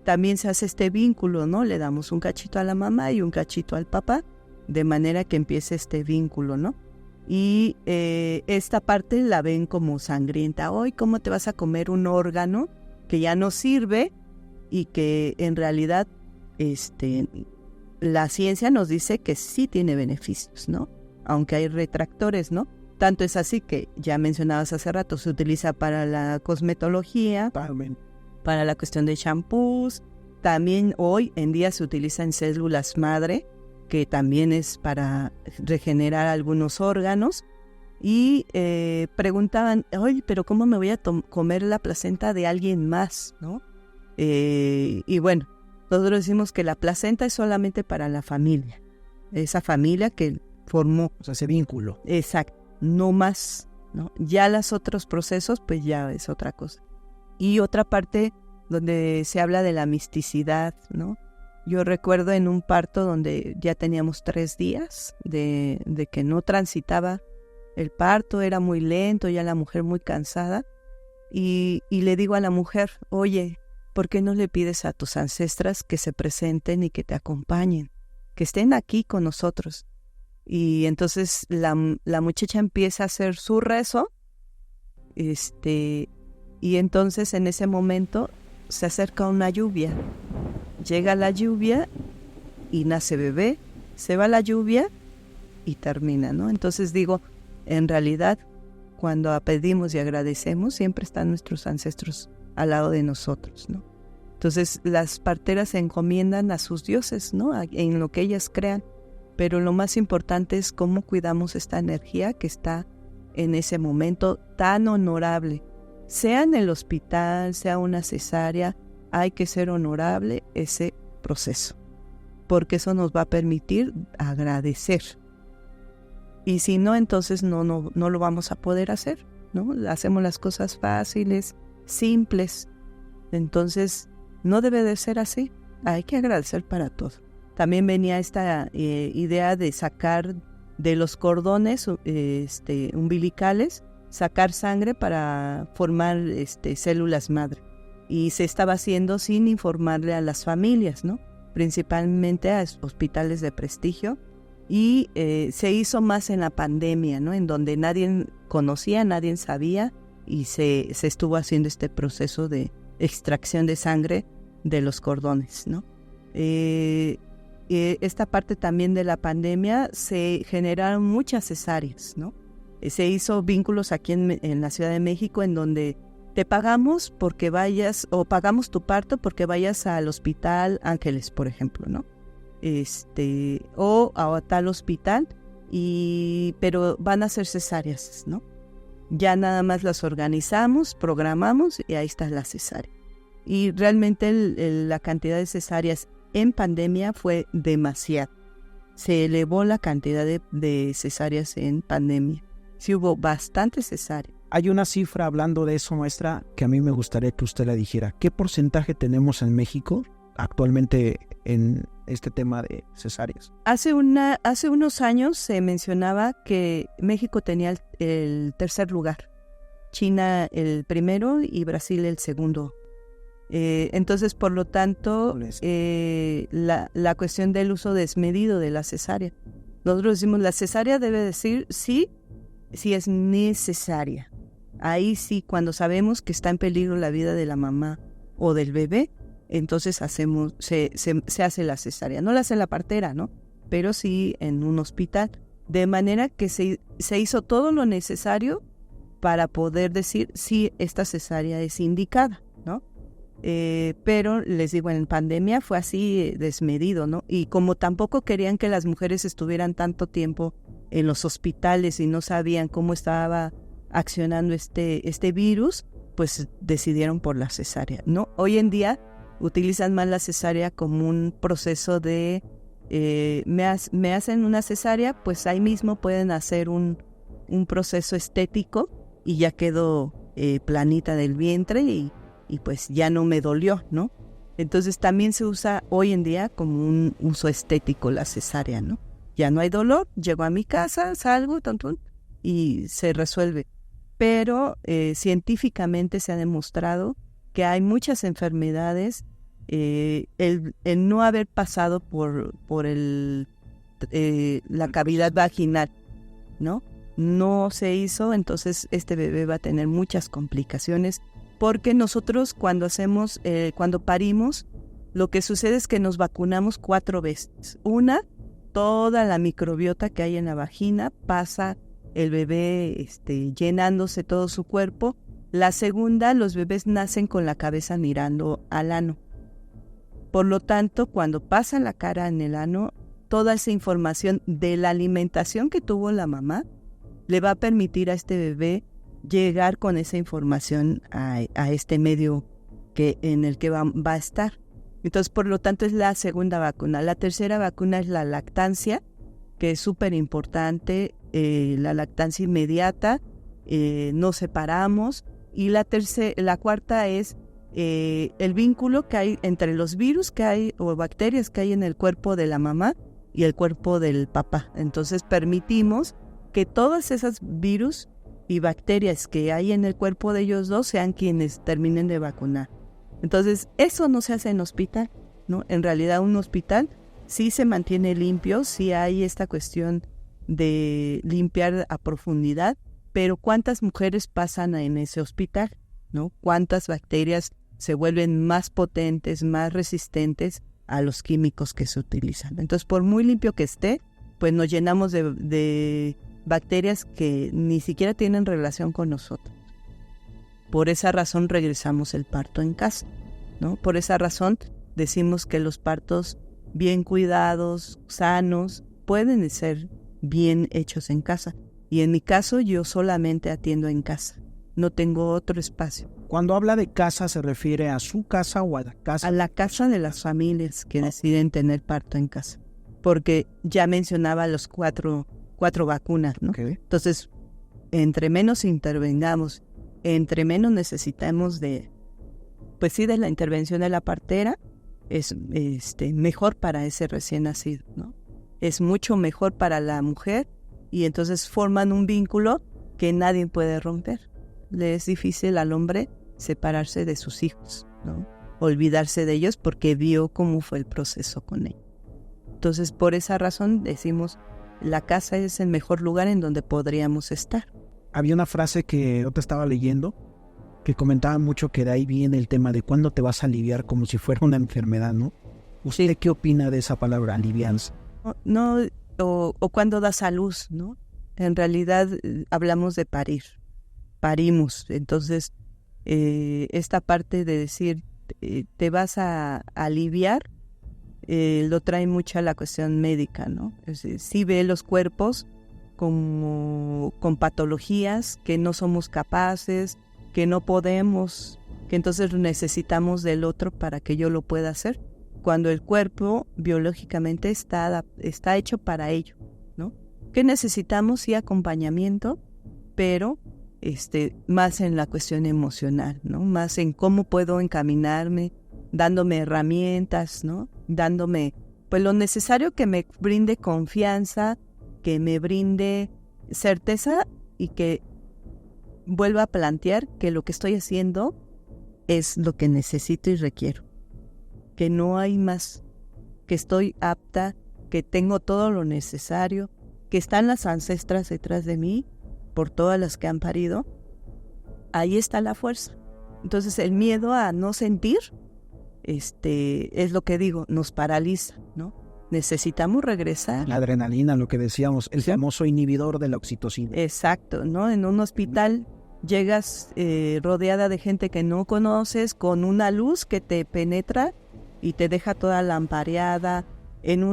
también se hace este vínculo, ¿no? Le damos un cachito a la mamá y un cachito al papá, de manera que empiece este vínculo, ¿no? Y esta parte la ven como sangrienta. Hoy, ¿cómo te vas a comer un órgano que ya no sirve y que en realidad la ciencia nos dice que sí tiene beneficios, ¿no? Aunque hay retractores, ¿no? Tanto es así que, ya mencionabas hace rato, se utiliza para la cosmetología, para la cuestión de shampoos. También hoy en día se utiliza en células madre, que también es para regenerar algunos órganos. Y preguntaban, oye, pero ¿cómo me voy a comer la placenta de alguien más, ¿no? Y bueno, nosotros decimos que la placenta es solamente para la familia, esa familia que formó. O sea, ese vínculo. Exacto, no más, ¿no? Ya los otros procesos, pues ya es otra cosa. Y otra parte donde se habla de la misticidad, ¿no? Yo recuerdo en un parto donde ya teníamos 3 días de que no transitaba el parto, era muy lento, ya la mujer muy cansada, y le digo a la mujer, oye, ¿por qué no le pides a tus ancestras que se presenten y que te acompañen, que estén aquí con nosotros? Y entonces la muchacha empieza a hacer su rezo, y entonces en ese momento se acerca una lluvia, llega la lluvia y nace bebé, se va la lluvia y termina, ¿no? Entonces digo, en realidad, cuando pedimos y agradecemos, siempre están nuestros ancestros al lado de nosotros, ¿no? Entonces las parteras se encomiendan a sus dioses, ¿no? En lo que ellas crean, pero lo más importante es cómo cuidamos esta energía que está en ese momento tan honorable, sea en el hospital, sea una cesárea, hay que ser honorable ese proceso, porque eso nos va a permitir agradecer. Y si no, entonces no lo vamos a poder hacer, ¿no? Hacemos las cosas fáciles, simples. Entonces, no debe de ser así. Hay que agradecer para todo. También venía esta idea de sacar de los cordones umbilicales, sacar sangre para formar células madre. Y se estaba haciendo sin informarle a las familias, ¿no? Principalmente a hospitales de prestigio. Y se hizo más en la pandemia, ¿no? En donde nadie conocía, nadie sabía, y se estuvo haciendo este proceso de extracción de sangre de los cordones, ¿no? Esta parte también de la pandemia se generaron muchas cesáreas, ¿no? Se hizo vínculos aquí en la Ciudad de México, en donde te pagamos porque vayas, o pagamos tu parto porque vayas al Hospital Ángeles, por ejemplo, ¿no? O a tal hospital, pero van a ser cesáreas, ¿no? Ya nada más las organizamos, programamos y ahí está la cesárea. Y realmente la cantidad de cesáreas en pandemia fue demasiada. Se elevó la cantidad de cesáreas en pandemia. Sí hubo bastantes cesáreas. Hay una cifra hablando de eso, maestra, que a mí me gustaría que usted la dijera. ¿Qué porcentaje tenemos en México actualmente en este tema de cesáreas? Hace unos años se mencionaba que México tenía el tercer lugar, China el primero y Brasil el segundo. Entonces, por lo tanto, la cuestión del uso desmedido de la cesárea. Nosotros decimos, la cesárea debe decir sí, si es necesaria. Ahí sí, cuando sabemos que está en peligro la vida de la mamá o del bebé, entonces se hace la cesárea. No la hace la partera, ¿no? Pero sí en un hospital. De manera que se hizo todo lo necesario para poder decir si esta cesárea es indicada, ¿no? Pero les digo, en pandemia fue así desmedido, ¿no? Y como tampoco querían que las mujeres estuvieran tanto tiempo en los hospitales y no sabían cómo estaba accionando este virus, pues decidieron por la cesárea, ¿no? Hoy en día utilizan más la cesárea como un proceso de me hacen una cesárea, pues ahí mismo pueden hacer un proceso estético y ya quedó planita del vientre y pues ya no me dolió, ¿no? Entonces también se usa hoy en día como un uso estético la cesárea, ¿no? Ya no hay dolor, llego a mi casa, salgo, y se resuelve. Pero científicamente se ha demostrado que hay muchas enfermedades, el no haber pasado por la cavidad vaginal, ¿no? No se hizo, entonces este bebé va a tener muchas complicaciones, porque nosotros cuando parimos, lo que sucede es que nos vacunamos 4 veces. Una, toda la microbiota que hay en la vagina, pasa el bebé llenándose todo su cuerpo. La segunda, los bebés nacen con la cabeza mirando al ano. Por lo tanto, cuando pasa la cara en el ano, toda esa información de la alimentación que tuvo la mamá le va a permitir a este bebé llegar con esa información a este medio en el que va a estar. Entonces, por lo tanto, es la segunda vacuna. La tercera vacuna es la lactancia, que es súper importante, la lactancia inmediata, no separamos. Y la cuarta es el vínculo que hay entre los virus que hay o bacterias que hay en el cuerpo de la mamá y el cuerpo del papá. Entonces, permitimos que todas esas virus y bacterias que hay en el cuerpo de ellos dos sean quienes terminen de vacunar. Entonces, eso no se hace en hospital, ¿no? En realidad, un hospital sí se mantiene limpio, sí hay esta cuestión de limpiar a profundidad, pero ¿cuántas mujeres pasan en ese hospital, ¿no? ¿Cuántas bacterias se vuelven más potentes, más resistentes a los químicos que se utilizan? Entonces, por muy limpio que esté, pues nos llenamos de bacterias que ni siquiera tienen relación con nosotros. Por esa razón regresamos el parto en casa, ¿no? Por esa razón decimos que los partos bien cuidados, sanos, pueden ser bien hechos en casa. Y en mi caso, yo solamente atiendo en casa. no tengo otro espacio. Cuando habla de casa, ¿se refiere a su casa o a la casa? A la casa de las familias que deciden tener parto en casa. Porque ya mencionaba los cuatro vacunas, ¿no? Okay. Entonces, entre menos intervengamos, entre menos necesitamos de la intervención de la partera, es mejor para ese recién nacido, ¿no? Es mucho mejor para la mujer y entonces forman un vínculo que nadie puede romper. Le es difícil al hombre separarse de sus hijos, ¿no? Olvidarse de ellos porque vio cómo fue el proceso con ellos. Entonces, por esa razón decimos, la casa es el mejor lugar en donde podríamos estar. Había una frase que yo te estaba leyendo que comentaba mucho que de ahí viene el tema de cuándo te vas a aliviar, como si fuera una enfermedad, ¿no? ¿Usted Sí. qué opina de esa palabra, alivianza? No, o cuando das a luz, ¿no? En realidad hablamos de parir, parimos. Entonces, esta parte de decir te vas a aliviar, lo trae mucho a la cuestión médica, ¿no? Es decir, sí ve los cuerpos como con patologías que no somos capaces, que no podemos, que entonces necesitamos del otro para que yo lo pueda hacer, cuando el cuerpo biológicamente está hecho para ello, ¿no? Que necesitamos sí acompañamiento, pero más en la cuestión emocional, ¿no? Más en cómo puedo encaminarme, dándome herramientas, ¿no? Dándome pues lo necesario que me brinde confianza, que me brinde certeza y que vuelva a plantear que lo que estoy haciendo es lo que necesito y requiero. Que no hay más, que estoy apta, que tengo todo lo necesario, que están las ancestras detrás de mí, por todas las que han parido. Ahí está la fuerza. Entonces el miedo a no sentir, es lo que digo, nos paraliza, ¿no? Necesitamos regresar. La adrenalina, lo que decíamos, el famoso inhibidor de la oxitocina. Exacto, ¿no? En un hospital llegas rodeada de gente que no conoces, con una luz que te penetra y te deja toda lampareada, en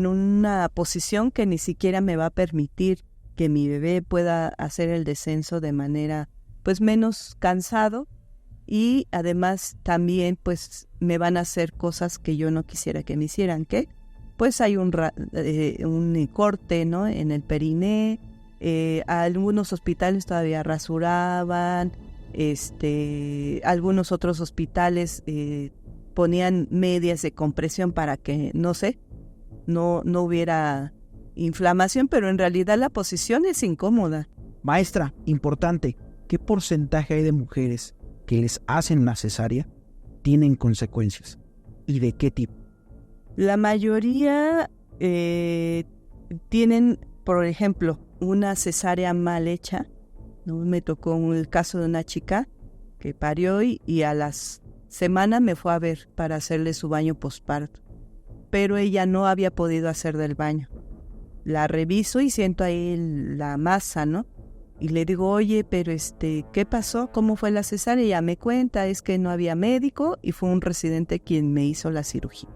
una posición que ni siquiera me va a permitir que mi bebé pueda hacer el descenso de manera pues menos cansado, y además también pues me van a hacer cosas que yo no quisiera que me hicieran, ¿qué? Pues hay un corte, ¿no? En el periné. Algunos hospitales todavía rasuraban, algunos otros hospitales ponían medias de compresión para que, no hubiera inflamación, pero en realidad la posición es incómoda. Maestra, importante, ¿qué porcentaje hay de mujeres que les hacen la cesárea tienen consecuencias? ¿Y de qué tipo? La mayoría tienen, por ejemplo, una cesárea mal hecha, ¿no? Me tocó el caso de una chica que parió y a las semanas me fue a ver para hacerle su baño posparto, pero ella no había podido hacer del baño. La reviso y siento ahí la masa, ¿no? Y le digo, oye, pero ¿qué pasó? ¿Cómo fue la cesárea? Y ella me cuenta, es que no había médico y fue un residente quien me hizo la cirugía.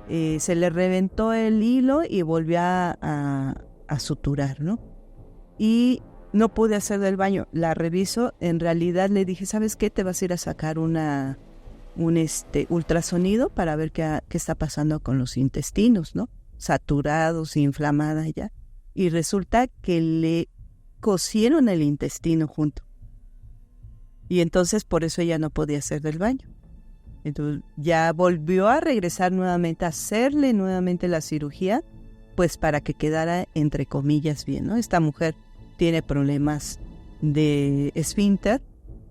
Se le reventó el hilo y volvió a suturar, ¿no? Y no pude hacer del baño. La reviso, en realidad le dije, ¿sabes qué? Te vas a ir a sacar un ultrasonido para ver qué está pasando con los intestinos, ¿no? Saturados, inflamada ya. Y resulta que le cosieron el intestino junto. Y entonces por eso ella no podía hacer del baño. Entonces ya volvió a regresar nuevamente, a hacerle nuevamente la cirugía, pues para que quedara entre comillas bien, ¿no? Esta mujer tiene problemas de esfínter,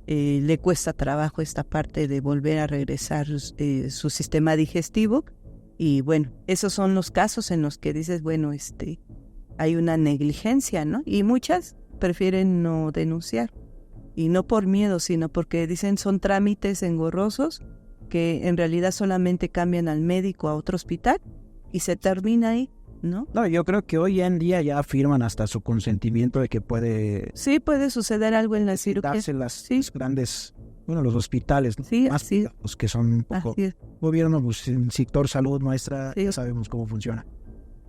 le cuesta trabajo esta parte de volver a regresar su sistema digestivo, y bueno, esos son los casos en los que dices, bueno, hay una negligencia, ¿no? Y muchas prefieren no denunciar, y no por miedo, sino porque dicen son trámites engorrosos que en realidad solamente cambian al médico a otro hospital y se termina ahí, ¿no? No, yo creo que hoy en día ya afirman hasta su consentimiento de que puede... Sí, puede suceder algo en la cirugía. darse las Sí. grandes, los hospitales, ¿no? Sí, Más así, los que son un poco... así es. Gobierno, pues, el sector salud, maestra, Sí. ya sabemos cómo funciona.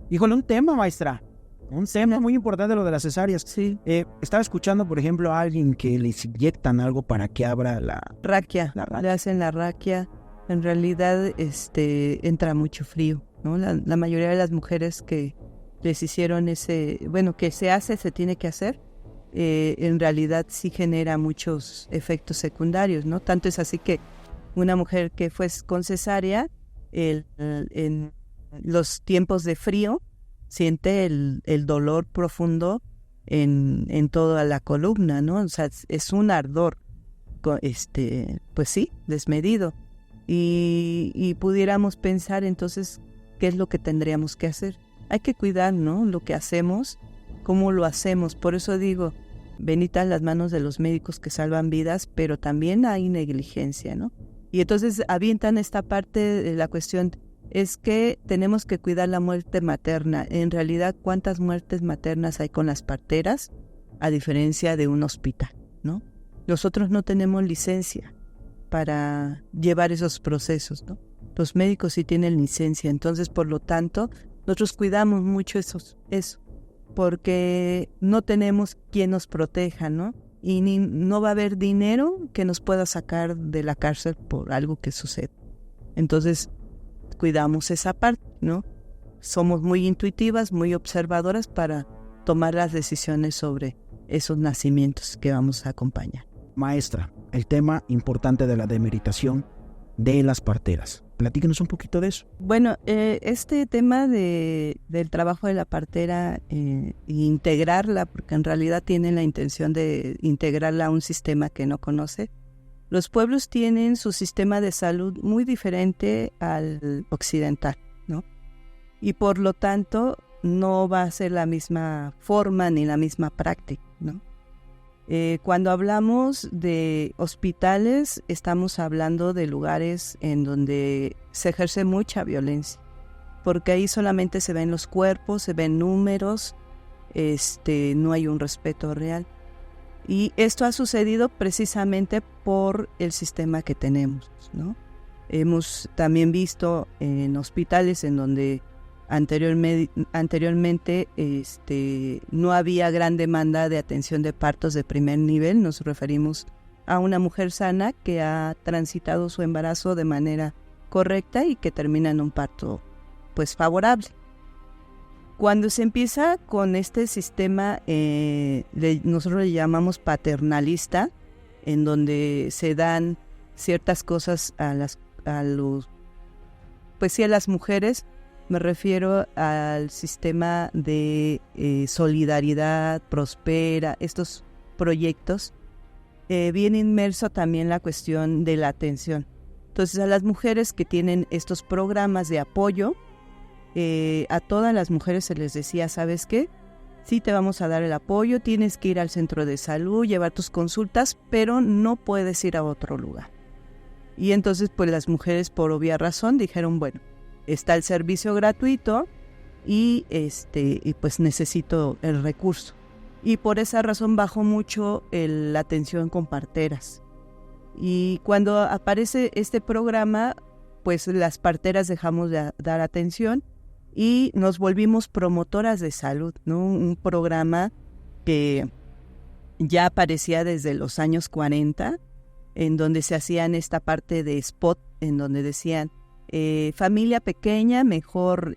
Híjole, un tema, maestra. Un tema muy importante lo de las cesáreas. Sí. Estaba escuchando, por ejemplo, a alguien que les inyectan algo para que abra la raquia. La raquia. Le hacen la raquia. En realidad entra mucho frío, ¿no? La mayoría de las mujeres que les hicieron que se tiene que hacer, en realidad sí genera muchos efectos secundarios, ¿no? Tanto es así que una mujer que fue con cesárea, en los tiempos de frío, siente el dolor profundo en toda la columna, ¿no? O sea, es un ardor, pues sí, desmedido. Y pudiéramos pensar entonces qué es lo que tendríamos que hacer. Hay que cuidar, ¿no? Lo que hacemos, cómo lo hacemos. Por eso digo, benditas las manos de los médicos que salvan vidas, pero también hay negligencia, ¿no? Y entonces avientan esta parte de la cuestión, es que tenemos que cuidar la muerte materna. En realidad, ¿cuántas muertes maternas hay con las parteras? A diferencia de un hospital, ¿no? Nosotros no tenemos licencia para llevar esos procesos, ¿no? Los médicos sí tienen licencia, entonces por lo tanto nosotros cuidamos mucho eso, porque no tenemos quien nos proteja, ¿no? Y no va a haber dinero que nos pueda sacar de la cárcel por algo que sucede. Entonces cuidamos esa parte, ¿no? Somos muy intuitivas, muy observadoras para tomar las decisiones sobre esos nacimientos que vamos a acompañar. Maestra, el tema importante de la demeritación de las parteras. Platíquenos un poquito de eso. Bueno, este tema del trabajo de la partera e integrarla, porque en realidad tienen la intención de integrarla a un sistema que no conoce. Los pueblos tienen su sistema de salud muy diferente al occidental, ¿no? Y por lo tanto no va a ser la misma forma ni la misma práctica, ¿no? Cuando hablamos de hospitales, estamos hablando de lugares en donde se ejerce mucha violencia, porque ahí solamente se ven los cuerpos, se ven números, no hay un respeto real. Y esto ha sucedido precisamente por el sistema que tenemos, ¿no? Hemos también visto en hospitales en donde anteriormente no había gran demanda de atención de partos de primer nivel. Nos referimos a una mujer sana que ha transitado su embarazo de manera correcta y que termina en un parto pues favorable. Cuando se empieza con este sistema, nosotros le llamamos paternalista, en donde se dan ciertas cosas a las mujeres. Me refiero al sistema de solidaridad, prospera, estos proyectos. Viene inmerso también la cuestión de la atención. Entonces, a las mujeres que tienen estos programas de apoyo, a todas las mujeres se les decía, ¿sabes qué? Sí te vamos a dar el apoyo, tienes que ir al centro de salud, llevar tus consultas, pero no puedes ir a otro lugar. Y entonces, pues las mujeres, por obvia razón, dijeron, bueno, está el servicio gratuito y pues necesito el recurso. Y por esa razón bajó mucho la atención con parteras. Y cuando aparece este programa, pues las parteras dejamos de dar atención y nos volvimos promotoras de salud, ¿no? Un programa que ya aparecía desde los años 40, en donde se hacían esta parte de spot, en donde decían, familia pequeña, mejor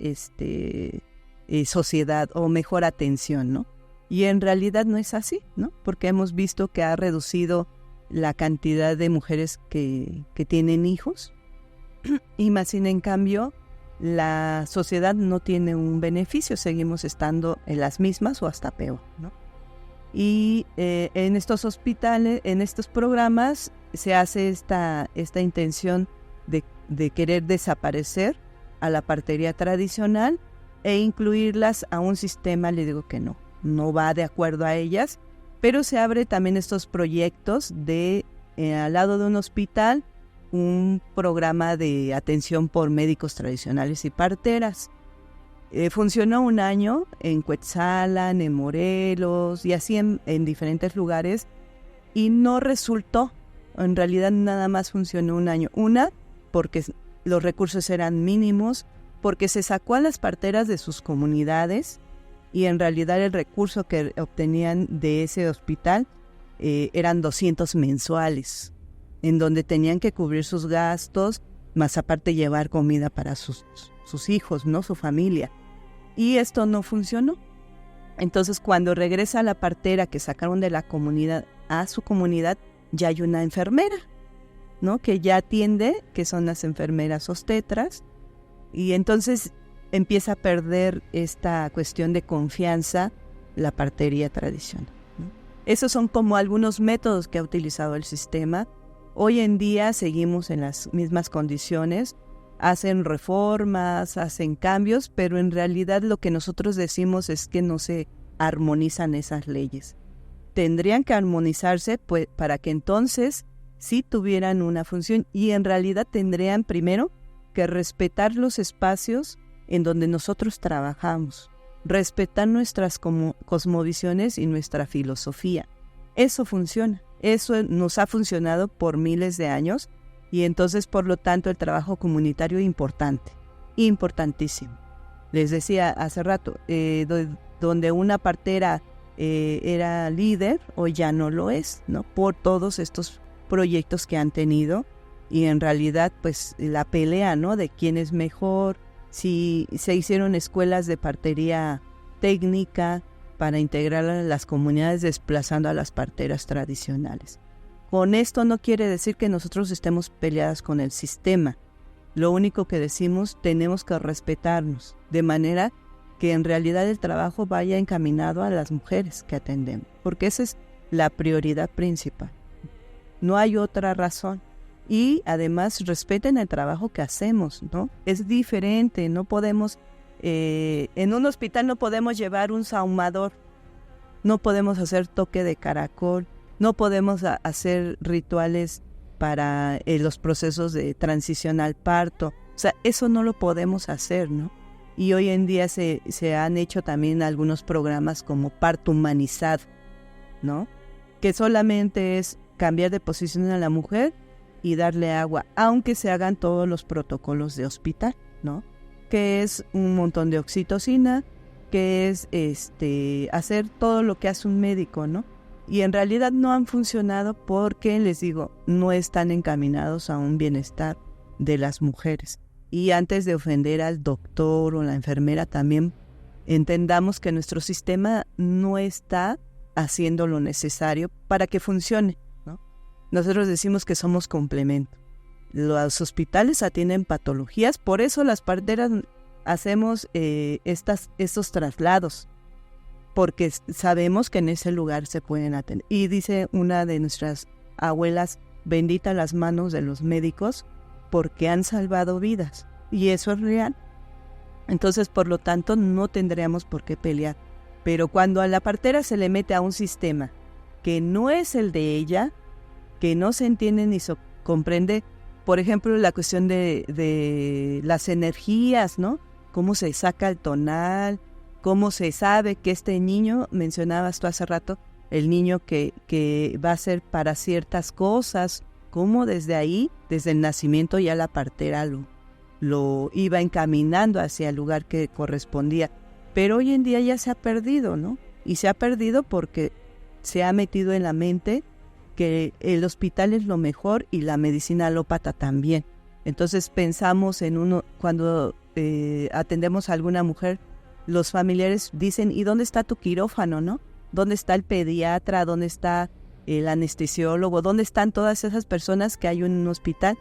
sociedad o mejor atención, ¿no? Y en realidad no es así, ¿no? Porque hemos visto que ha reducido la cantidad de mujeres que tienen hijos y más sin en cambio la sociedad no tiene un beneficio, seguimos estando en las mismas o hasta peor, ¿no? Y en estos hospitales, en estos programas se hace esta intención de querer desaparecer a la partería tradicional e incluirlas a un sistema. Le digo que no va de acuerdo a ellas, pero se abre también estos proyectos de al lado de un hospital, un programa de atención por médicos tradicionales y parteras. Funcionó un año en Cuetzalan, en Morelos y así en diferentes lugares y no resultó. En realidad nada más funcionó un año. Porque los recursos eran mínimos, porque se sacó a las parteras de sus comunidades y en realidad el recurso que obtenían de ese hospital eran 200 mensuales, en donde tenían que cubrir sus gastos, más aparte llevar comida para sus hijos, ¿no? Su familia. Y esto no funcionó. Entonces, cuando regresa la partera que sacaron de la comunidad a su comunidad, ya hay una enfermera, ¿no? Que ya atiende, que son las enfermeras obstetras, y entonces empieza a perder esta cuestión de confianza la partería tradicional, ¿no? Esos son como algunos métodos que ha utilizado el sistema. Hoy en día seguimos en las mismas condiciones, hacen reformas, hacen cambios, pero en realidad lo que nosotros decimos es que no se armonizan esas leyes. Tendrían que armonizarse pues, para que entonces sí tuvieran una función, y en realidad tendrían primero que respetar los espacios en donde nosotros trabajamos, respetar nuestras cosmovisiones y nuestra filosofía. Eso funciona, eso nos ha funcionado por miles de años, y entonces por lo tanto el trabajo comunitario es importante, importantísimo. Les decía hace rato, donde una partera era líder, hoy ya no lo es, ¿no? Por todos estos proyectos que han tenido, y en realidad pues la pelea, ¿no? De quién es mejor, si se hicieron escuelas de partería técnica para integrar a las comunidades desplazando a las parteras tradicionales. Con esto no quiere decir que nosotros estemos peleadas con el sistema. Lo único que decimos, tenemos que respetarnos, de manera que en realidad el trabajo vaya encaminado a las mujeres que atendemos, porque esa es la prioridad principal. No hay otra razón. Y además respeten el trabajo que hacemos, ¿no? Es diferente, no podemos, en un hospital no podemos llevar un sahumador, no podemos hacer toque de caracol, no podemos hacer rituales para los procesos de transición al parto. O sea, eso no lo podemos hacer, ¿no? Y hoy en día se han hecho también algunos programas como parto humanizado, ¿no? Que solamente es cambiar de posición a la mujer y darle agua, aunque se hagan todos los protocolos de hospital, ¿no? Que es un montón de oxitocina, que es hacer todo lo que hace un médico, ¿no? Y en realidad no han funcionado porque, les digo, no están encaminados a un bienestar de las mujeres. Y antes de ofender al doctor o la enfermera, también entendamos que nuestro sistema no está haciendo lo necesario para que funcione, ¿no? Nosotros decimos que somos complemento. Los hospitales atienden patologías, por eso las parteras hacemos estos traslados, porque sabemos que en ese lugar se pueden atender. Y dice una de nuestras abuelas, bendita las manos de los médicos, porque han salvado vidas, y eso es real. Entonces, por lo tanto, no tendríamos por qué pelear. Pero cuando a la partera se le mete a un sistema que no es el de ella, que no se entiende ni se comprende, por ejemplo, la cuestión de las energías, ¿no? Cómo se saca el tonal, cómo se sabe que este niño, mencionabas tú hace rato, el niño que va a ser para ciertas cosas, cómo desde ahí, desde el nacimiento ya la partera lo iba encaminando hacia el lugar que correspondía. Pero hoy en día ya se ha perdido, ¿no? Y se ha perdido porque se ha metido en la mente que el hospital es lo mejor y la medicina alópata también. Entonces pensamos en cuando atendemos a alguna mujer, los familiares dicen, ¿y dónde está tu quirófano, no? ¿Dónde está el pediatra? ¿Dónde está el anestesiólogo? ¿Dónde están todas esas personas que hay en un hospital?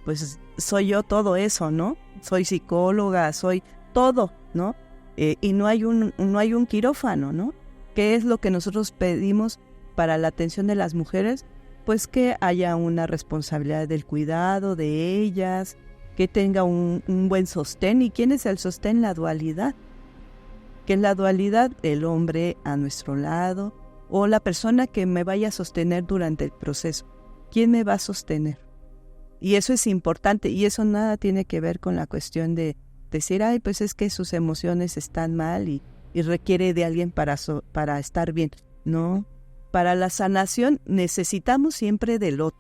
Pues soy yo todo eso, ¿no? Soy psicóloga, soy todo, ¿no? Y no hay un quirófano, ¿no? ¿Qué es lo que nosotros pedimos para la atención de las mujeres? Pues que haya una responsabilidad del cuidado de ellas, que tenga un buen sostén. ¿Y quién es el sostén? La dualidad. ¿Qué es la dualidad? El hombre a nuestro lado o la persona que me vaya a sostener durante el proceso. ¿Quién me va a sostener? Y eso es importante, y eso nada tiene que ver con la cuestión de decir, ay, pues es que sus emociones están mal y requiere de alguien para estar bien. No, para la sanación necesitamos siempre del otro.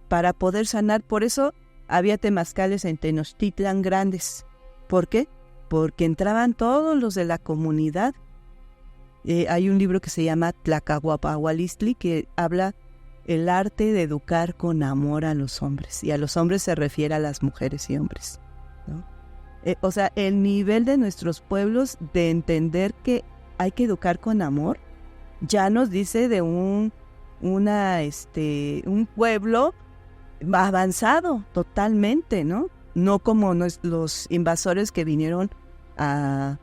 Para poder sanar, por eso había temazcales en Tenochtitlan grandes. ¿Por qué? porque entraban todos los de la comunidad. Hay un libro que se llama Tlacahuapahualistli, que habla el arte de educar con amor a los hombres, y a los hombres se refiere a las mujeres y hombres, ¿no? O sea, el nivel de nuestros pueblos de entender que hay que educar con amor, ya nos dice de un pueblo avanzado totalmente, ¿no? No como los invasores que vinieron a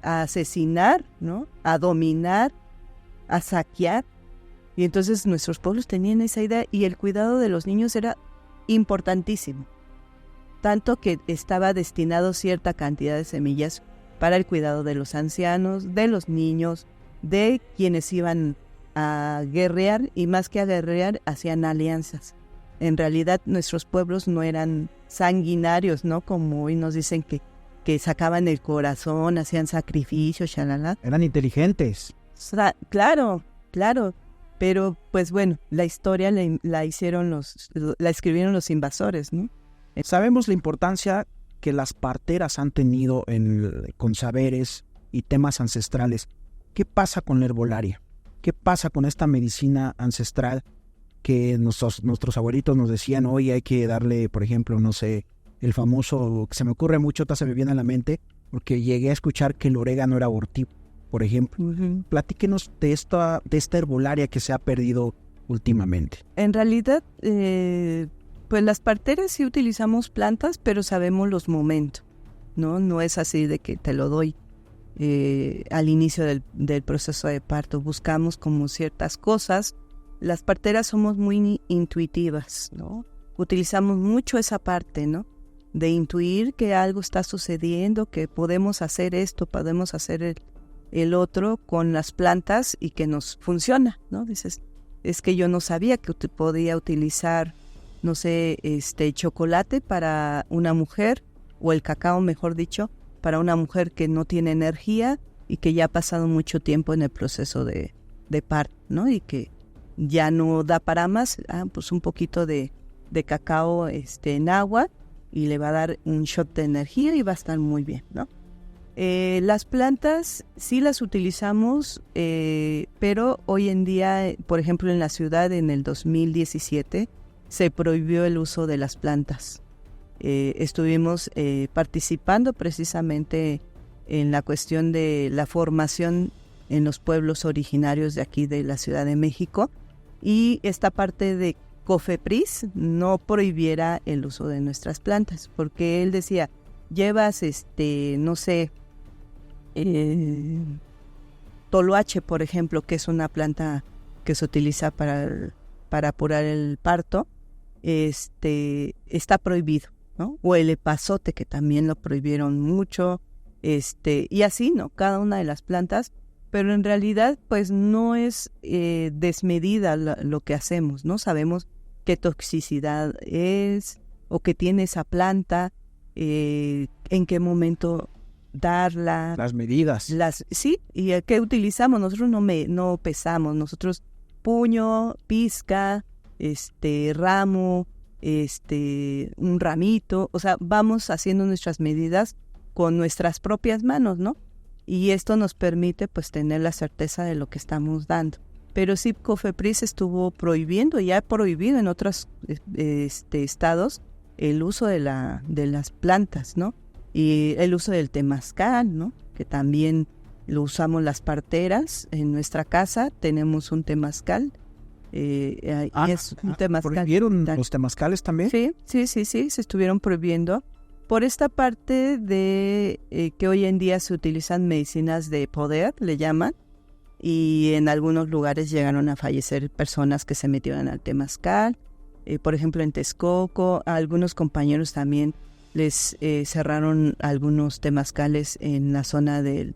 asesinar, ¿no? A dominar, a saquear. Y entonces nuestros pueblos tenían esa idea, y el cuidado de los niños era importantísimo. Tanto que estaba destinado cierta cantidad de semillas para el cuidado de los ancianos, de los niños, de quienes iban a guerrear, y más que a guerrear, hacían alianzas. En realidad nuestros pueblos no eran sanguinarios, ¿no? Como hoy nos dicen que sacaban el corazón, hacían sacrificios, shalala. Eran inteligentes. Claro, pero pues bueno, la historia la escribieron los invasores, ¿no? Sabemos la importancia que las parteras han tenido con saberes y temas ancestrales. ¿Qué pasa con la herbolaria? ¿Qué pasa con esta medicina ancestral que nuestros abuelitos nos decían, hoy hay que darle, por ejemplo, no sé, el famoso, que se me ocurre mucho, se me viene a la mente, porque llegué a escuchar que el orégano era abortivo, por ejemplo. Uh-huh. Platíquenos de esta herbolaria que se ha perdido últimamente. En realidad, pues las parteras sí utilizamos plantas, pero sabemos los momentos, ¿no? No es así de que te lo doy al inicio del proceso de parto. Buscamos como ciertas cosas. Las parteras somos muy intuitivas, ¿no? Utilizamos mucho esa parte, ¿no? De intuir que algo está sucediendo, que podemos hacer esto, podemos hacer el otro con las plantas, y que nos funciona, ¿no? Dices, es que yo no sabía que podía utilizar, no sé, chocolate para una mujer, o el cacao, mejor dicho, para una mujer que no tiene energía y que ya ha pasado mucho tiempo en el proceso de parto, ¿no? Y que ya no da para más. Pues un poquito de cacao en agua, y le va a dar un shot de energía y va a estar muy bien, ¿no? Las plantas sí las utilizamos, pero hoy en día, por ejemplo, en la ciudad, en el 2017, se prohibió el uso de las plantas. Estuvimos participando precisamente en la cuestión de la formación en los pueblos originarios de aquí de la Ciudad de México, y esta parte de COFEPRIS no prohibiera el uso de nuestras plantas, porque él decía, llevas no sé, toloache, por ejemplo, que es una planta que se utiliza para apurar el parto, está prohibido, ¿no? O el epazote, que también lo prohibieron mucho, y así, ¿no? Cada una de las plantas, pero en realidad pues no es desmedida lo que hacemos, ¿no? Sabemos qué toxicidad es, o qué tiene esa planta, en qué momento darla. Las medidas. Sí, y qué utilizamos. Nosotros no pesamos, nosotros puño, pizca, ramo, un ramito, o sea, vamos haciendo nuestras medidas con nuestras propias manos, ¿no? Y esto nos permite pues tener la certeza de lo que estamos dando. Pero sí, COFEPRIS estuvo prohibiendo, y ha prohibido en otros estados el uso de las plantas, ¿no? Y el uso del temazcal, ¿no? Que también lo usamos las parteras. En nuestra casa tenemos un temazcal. Es un temazcal. ¿Prohibieron los temazcales también? Sí, se estuvieron prohibiendo. Por esta parte de que hoy en día se utilizan medicinas de poder, le llaman, y en algunos lugares llegaron a fallecer personas que se metieron al temazcal. Por ejemplo, en Texcoco, a algunos compañeros también les cerraron algunos temazcales en la zona del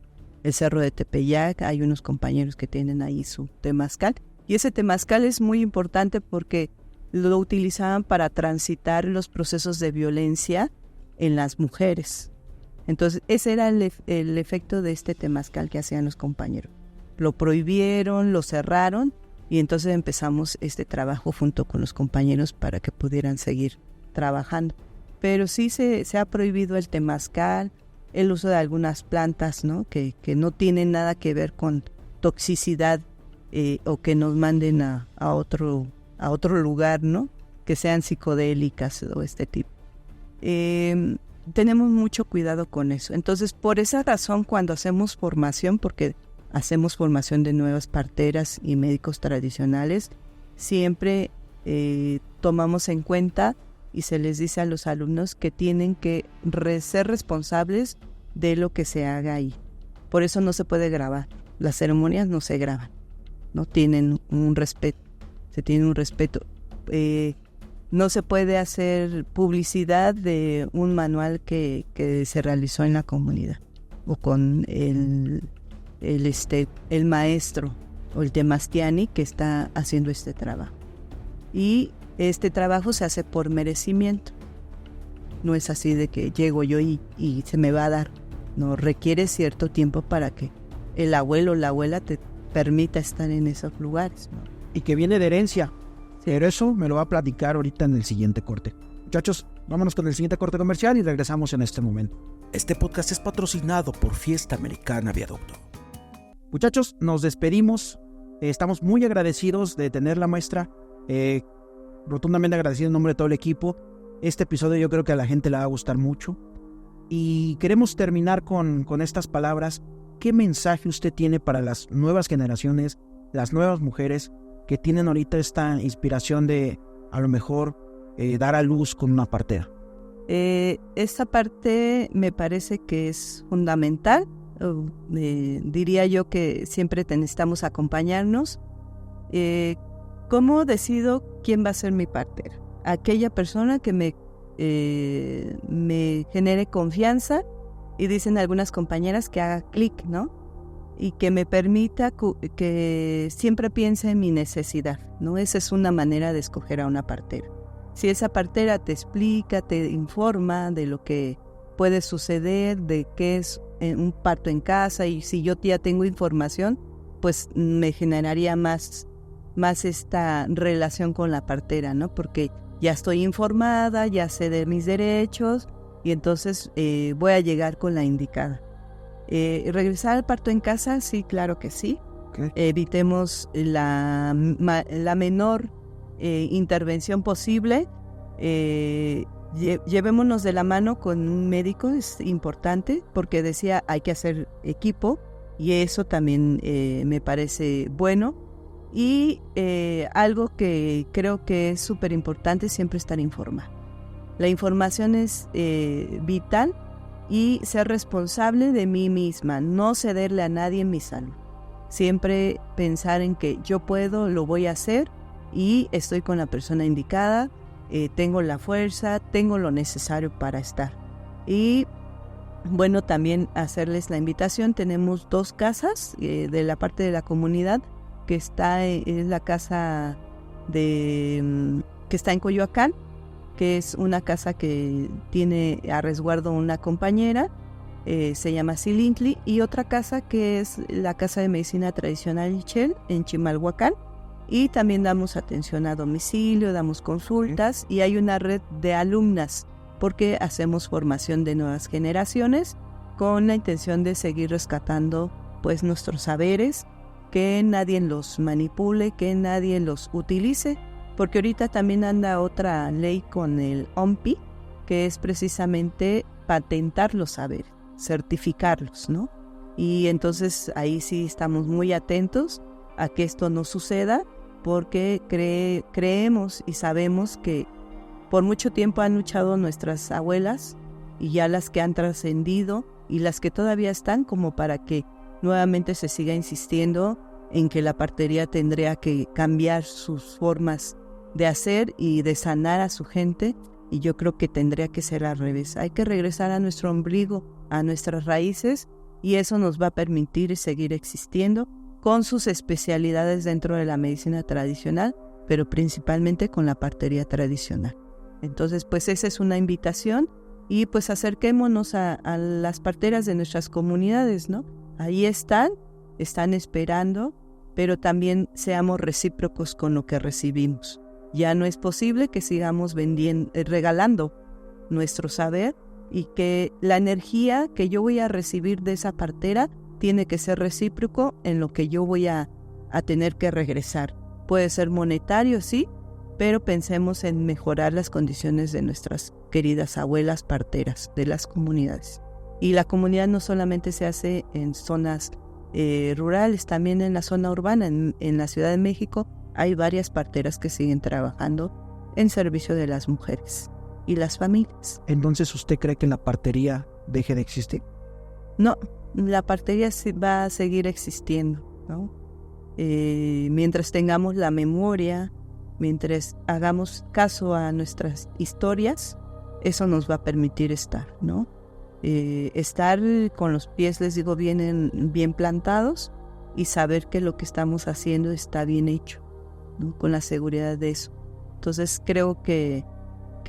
Cerro de Tepeyac. Hay unos compañeros que tienen ahí su temazcal. Y ese temazcal es muy importante porque lo utilizaban para transitar los procesos de violencia en las mujeres. Entonces, ese era el efecto de este temazcal que hacían los compañeros. Lo prohibieron, lo cerraron, y entonces empezamos este trabajo junto con los compañeros para que pudieran seguir trabajando. pero sí se ha prohibido el temazcal, el uso de algunas plantas, ¿no? Que no tienen nada que ver con toxicidad o que nos manden a otro lugar, ¿no? Que sean psicodélicas o este tipo. Tenemos mucho cuidado con eso. Entonces, por esa razón, cuando hacemos formación, porque hacemos formación de nuevas parteras y médicos tradicionales, siempre tomamos en cuenta y se les dice a los alumnos que tienen que ser responsables de lo que se haga ahí. Por eso no se puede grabar. Las ceremonias no se graban, no tienen un respeto, se tiene un respeto. No se puede hacer publicidad de un manual que se realizó en la comunidad o con el maestro o el temastiani que está haciendo este trabajo. Y este trabajo se hace por merecimiento. No es así de que llego yo y se me va a dar. No, requiere cierto tiempo para que el abuelo o la abuela te permita estar en esos lugares, ¿no? Y que viene de herencia. Pero eso me lo va a platicar ahorita en el siguiente corte. Muchachos, vámonos con el siguiente corte comercial y regresamos en este momento. Este podcast es patrocinado por Fiesta Americana Viaducto. Muchachos, nos despedimos. Estamos muy agradecidos de tenerla, maestra. Rotundamente agradecido en nombre de todo el equipo. Este episodio yo creo que a la gente le va a gustar mucho. Y queremos terminar con estas palabras. ¿Qué mensaje usted tiene para las nuevas generaciones, las nuevas mujeres que tienen ahorita esta inspiración de a lo mejor dar a luz con una partera? Esta parte me parece que es fundamental. Diría yo que siempre necesitamos acompañarnos. ¿Cómo decido quién va a ser mi partera? Aquella persona que me genere confianza, y dicen algunas compañeras que haga clic, ¿no? Y que me permita que siempre piense en mi necesidad, ¿no? Esa es una manera de escoger a una partera. Si esa partera te explica, te informa de lo que puede suceder, de qué es un parto en casa, y si yo ya tengo información, pues me generaría más esta relación con la partera, ¿no? Porque ya estoy informada, ya sé de mis derechos, y entonces voy a llegar con la indicada. ¿Regresar al parto en casa? Sí, claro que sí. Okay. Evitemos la menor intervención posible. Llevémonos de la mano con un médico, es importante, porque decía hay que hacer equipo, y eso también me parece bueno. Y algo que creo que es súper importante, siempre estar informada. La información es vital, y ser responsable de mí misma, no cederle a nadie en mi salud. Siempre pensar en que yo puedo, lo voy a hacer, y estoy con la persona indicada, tengo la fuerza, tengo lo necesario para estar. Y bueno, también hacerles la invitación. Tenemos 2 casas de la parte de la comunidad, que es la casa que está en Coyoacán, que es una casa que tiene a resguardo una compañera, se llama Silintli, y otra casa que es la Casa de Medicina Tradicional Ixchel en Chimalhuacán, y también damos atención a domicilio, damos consultas, y hay una red de alumnas porque hacemos formación de nuevas generaciones con la intención de seguir rescatando pues nuestros saberes, que nadie los manipule, que nadie los utilice, porque ahorita también anda otra ley con el OMPI, que es precisamente patentar los saberes, certificarlos, ¿no? Y entonces ahí sí estamos muy atentos a que esto no suceda, porque creemos y sabemos que por mucho tiempo han luchado nuestras abuelas, y ya las que han trascendido y las que todavía están, como para que nuevamente se siga insistiendo en que la partería tendría que cambiar sus formas de hacer y de sanar a su gente, y yo creo que tendría que ser al revés. Hay que regresar a nuestro ombligo, a nuestras raíces, y eso nos va a permitir seguir existiendo con sus especialidades dentro de la medicina tradicional, pero principalmente con la partería tradicional. Entonces, pues esa es una invitación, y pues acerquémonos a las parteras de nuestras comunidades, ¿no? Ahí están esperando, pero también seamos recíprocos con lo que recibimos. Ya no es posible que sigamos regalando. nuestro saber y que la energía que yo voy a recibir de esa partera tiene que ser recíproco en lo que yo voy a tener que regresar. Puede ser monetario, sí, pero pensemos en mejorar las condiciones de nuestras queridas abuelas parteras de las comunidades. Y la comunidad no solamente se hace en zonas rurales, también en la zona urbana, en la Ciudad de México, hay varias parteras que siguen trabajando en servicio de las mujeres y las familias. Entonces, ¿usted cree que la partería deje de existir? No, la partería va a seguir existiendo, ¿no? Mientras tengamos la memoria, mientras hagamos caso a nuestras historias, eso nos va a permitir estar, ¿no? Estar con los pies, les digo, bien plantados y saber que lo que estamos haciendo está bien hecho, ¿no? Con la seguridad de eso. Entonces creo que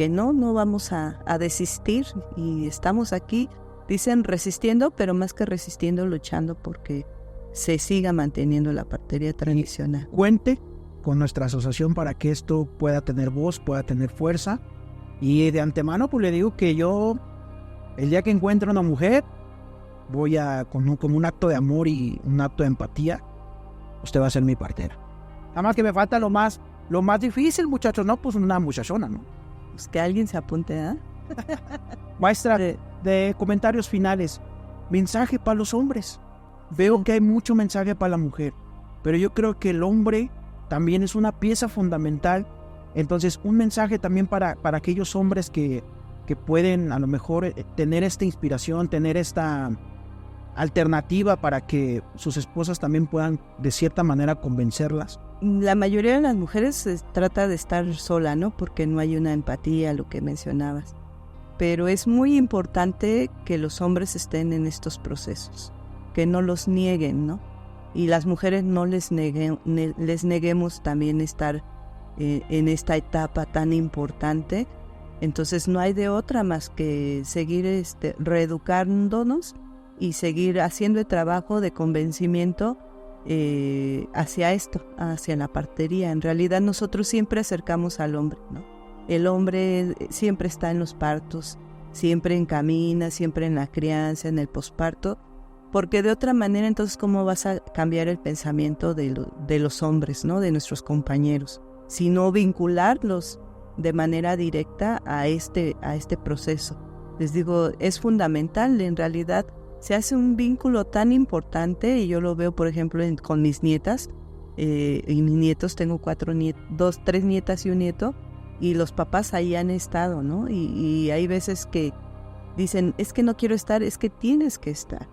no vamos a desistir y estamos aquí, dicen resistiendo, pero más que resistiendo, luchando porque se siga manteniendo la partería tradicional. Cuente con nuestra asociación para que esto pueda tener voz, pueda tener fuerza. Y de antemano pues le digo que yo, el día que encuentre una mujer, voy a, con un acto de amor y un acto de empatía, usted va a ser mi partera. Nada más que me falta lo más difícil, muchachos, ¿no? Pues una muchachona, ¿no? Pues que alguien se apunte, ¿eh? Maestra, de comentarios finales, mensaje para los hombres. Veo que hay mucho mensaje para la mujer, pero yo creo que el hombre también es una pieza fundamental. Entonces, un mensaje también para aquellos hombres que pueden a lo mejor tener esta inspiración, tener esta alternativa para que sus esposas también puedan de cierta manera convencerlas. La mayoría de las mujeres trata de estar sola, ¿no? Porque no hay una empatía, lo que mencionabas. Pero es muy importante que los hombres estén en estos procesos, que no los nieguen, ¿no? Y las mujeres no les neguemos también estar en esta etapa tan importante. Entonces no hay de otra más que seguir reeducándonos y seguir haciendo el trabajo de convencimiento hacia esto, hacia la partería. En realidad nosotros siempre acercamos al hombre, ¿no? El hombre siempre está en los partos, siempre encamina, siempre en la crianza, en el posparto, porque de otra manera entonces ¿cómo vas a cambiar el pensamiento de los hombres, ¿no? De nuestros compañeros? Sino vincularlos de manera directa a este proceso. Les digo, es fundamental, en realidad se hace un vínculo tan importante y yo lo veo, por ejemplo, con mis nietas y mis nietos. Tengo 3 nietas y un nieto, y los papás ahí han estado, ¿no? Y hay veces que dicen, es que no quiero estar, es que tienes que estar.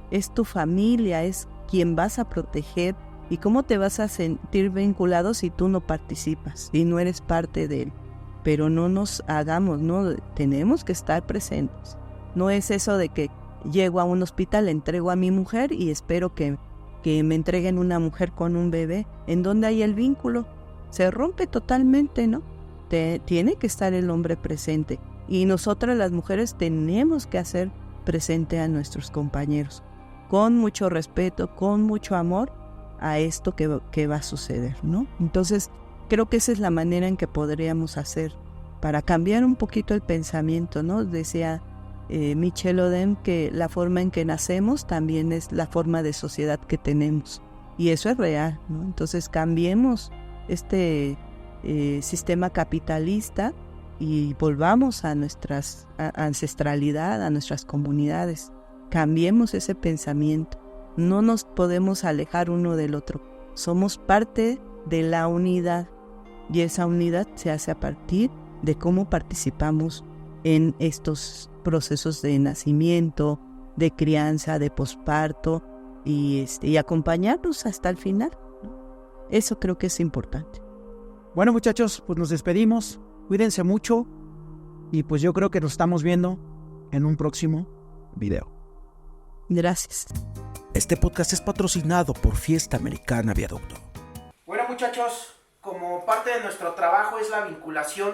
Es tu familia, es quien vas a proteger. ¿Y cómo te vas a sentir vinculado si tú no participas y no eres parte de él? Pero no nos hagamos, ¿no? Tenemos que estar presentes. No es eso de que llego a un hospital, le entrego a mi mujer y espero que me entreguen una mujer con un bebé. ¿En dónde hay el vínculo? Se rompe totalmente, ¿no? Tiene que estar el hombre presente. Y nosotras las mujeres tenemos que hacer presente a nuestros compañeros, con mucho respeto, con mucho amor, a esto que va a suceder, ¿no? Entonces, creo que esa es la manera en que podríamos hacer para cambiar un poquito el pensamiento, ¿no? Decía Michel Odem que la forma en que nacemos también es la forma de sociedad que tenemos. Y eso es real, ¿no? Entonces, cambiemos este sistema capitalista y volvamos a nuestra ancestralidad, a nuestras comunidades. Cambiemos ese pensamiento. No nos podemos alejar uno del otro. Somos parte de la unidad y esa unidad se hace a partir de cómo participamos en estos procesos de nacimiento, de crianza, de posparto y acompañarnos hasta el final. Eso creo que es importante. Bueno, muchachos, pues nos despedimos. Cuídense mucho y pues yo creo que nos estamos viendo en un próximo video. Gracias. Este podcast es patrocinado por Fiesta Americana Viaducto. Bueno, muchachos, como parte de nuestro trabajo es la vinculación,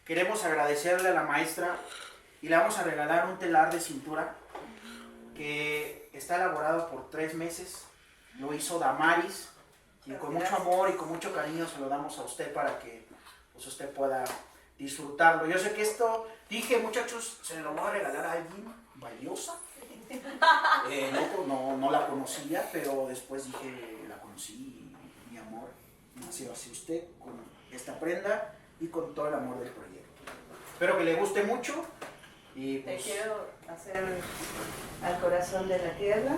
queremos agradecerle a la maestra y le vamos a regalar un telar de cintura que está elaborado por 3 meses. Lo hizo Damaris y con mucho amor y con mucho cariño se lo damos a usted para que pues, usted pueda disfrutarlo. Yo sé que esto, dije muchachos, se lo voy a regalar a alguien valiosa. No la conocía, pero después dije, la conocí, mi amor, nació así usted con esta prenda y con todo el amor del proyecto. Espero que le guste mucho. Y pues, te quiero hacer al corazón de la tierra,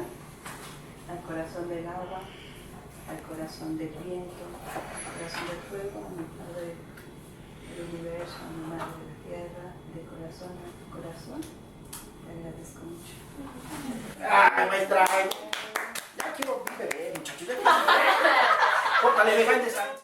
al corazón del agua, al corazón del viento, al corazón del fuego, a mi padre del universo, a mi madre de la tierra, de corazón a corazón. Te agradezco mucho. ¡ay, maestra! Ya quiero un bebé, muchachos. Ya quiero un bebé. Córtale, deja de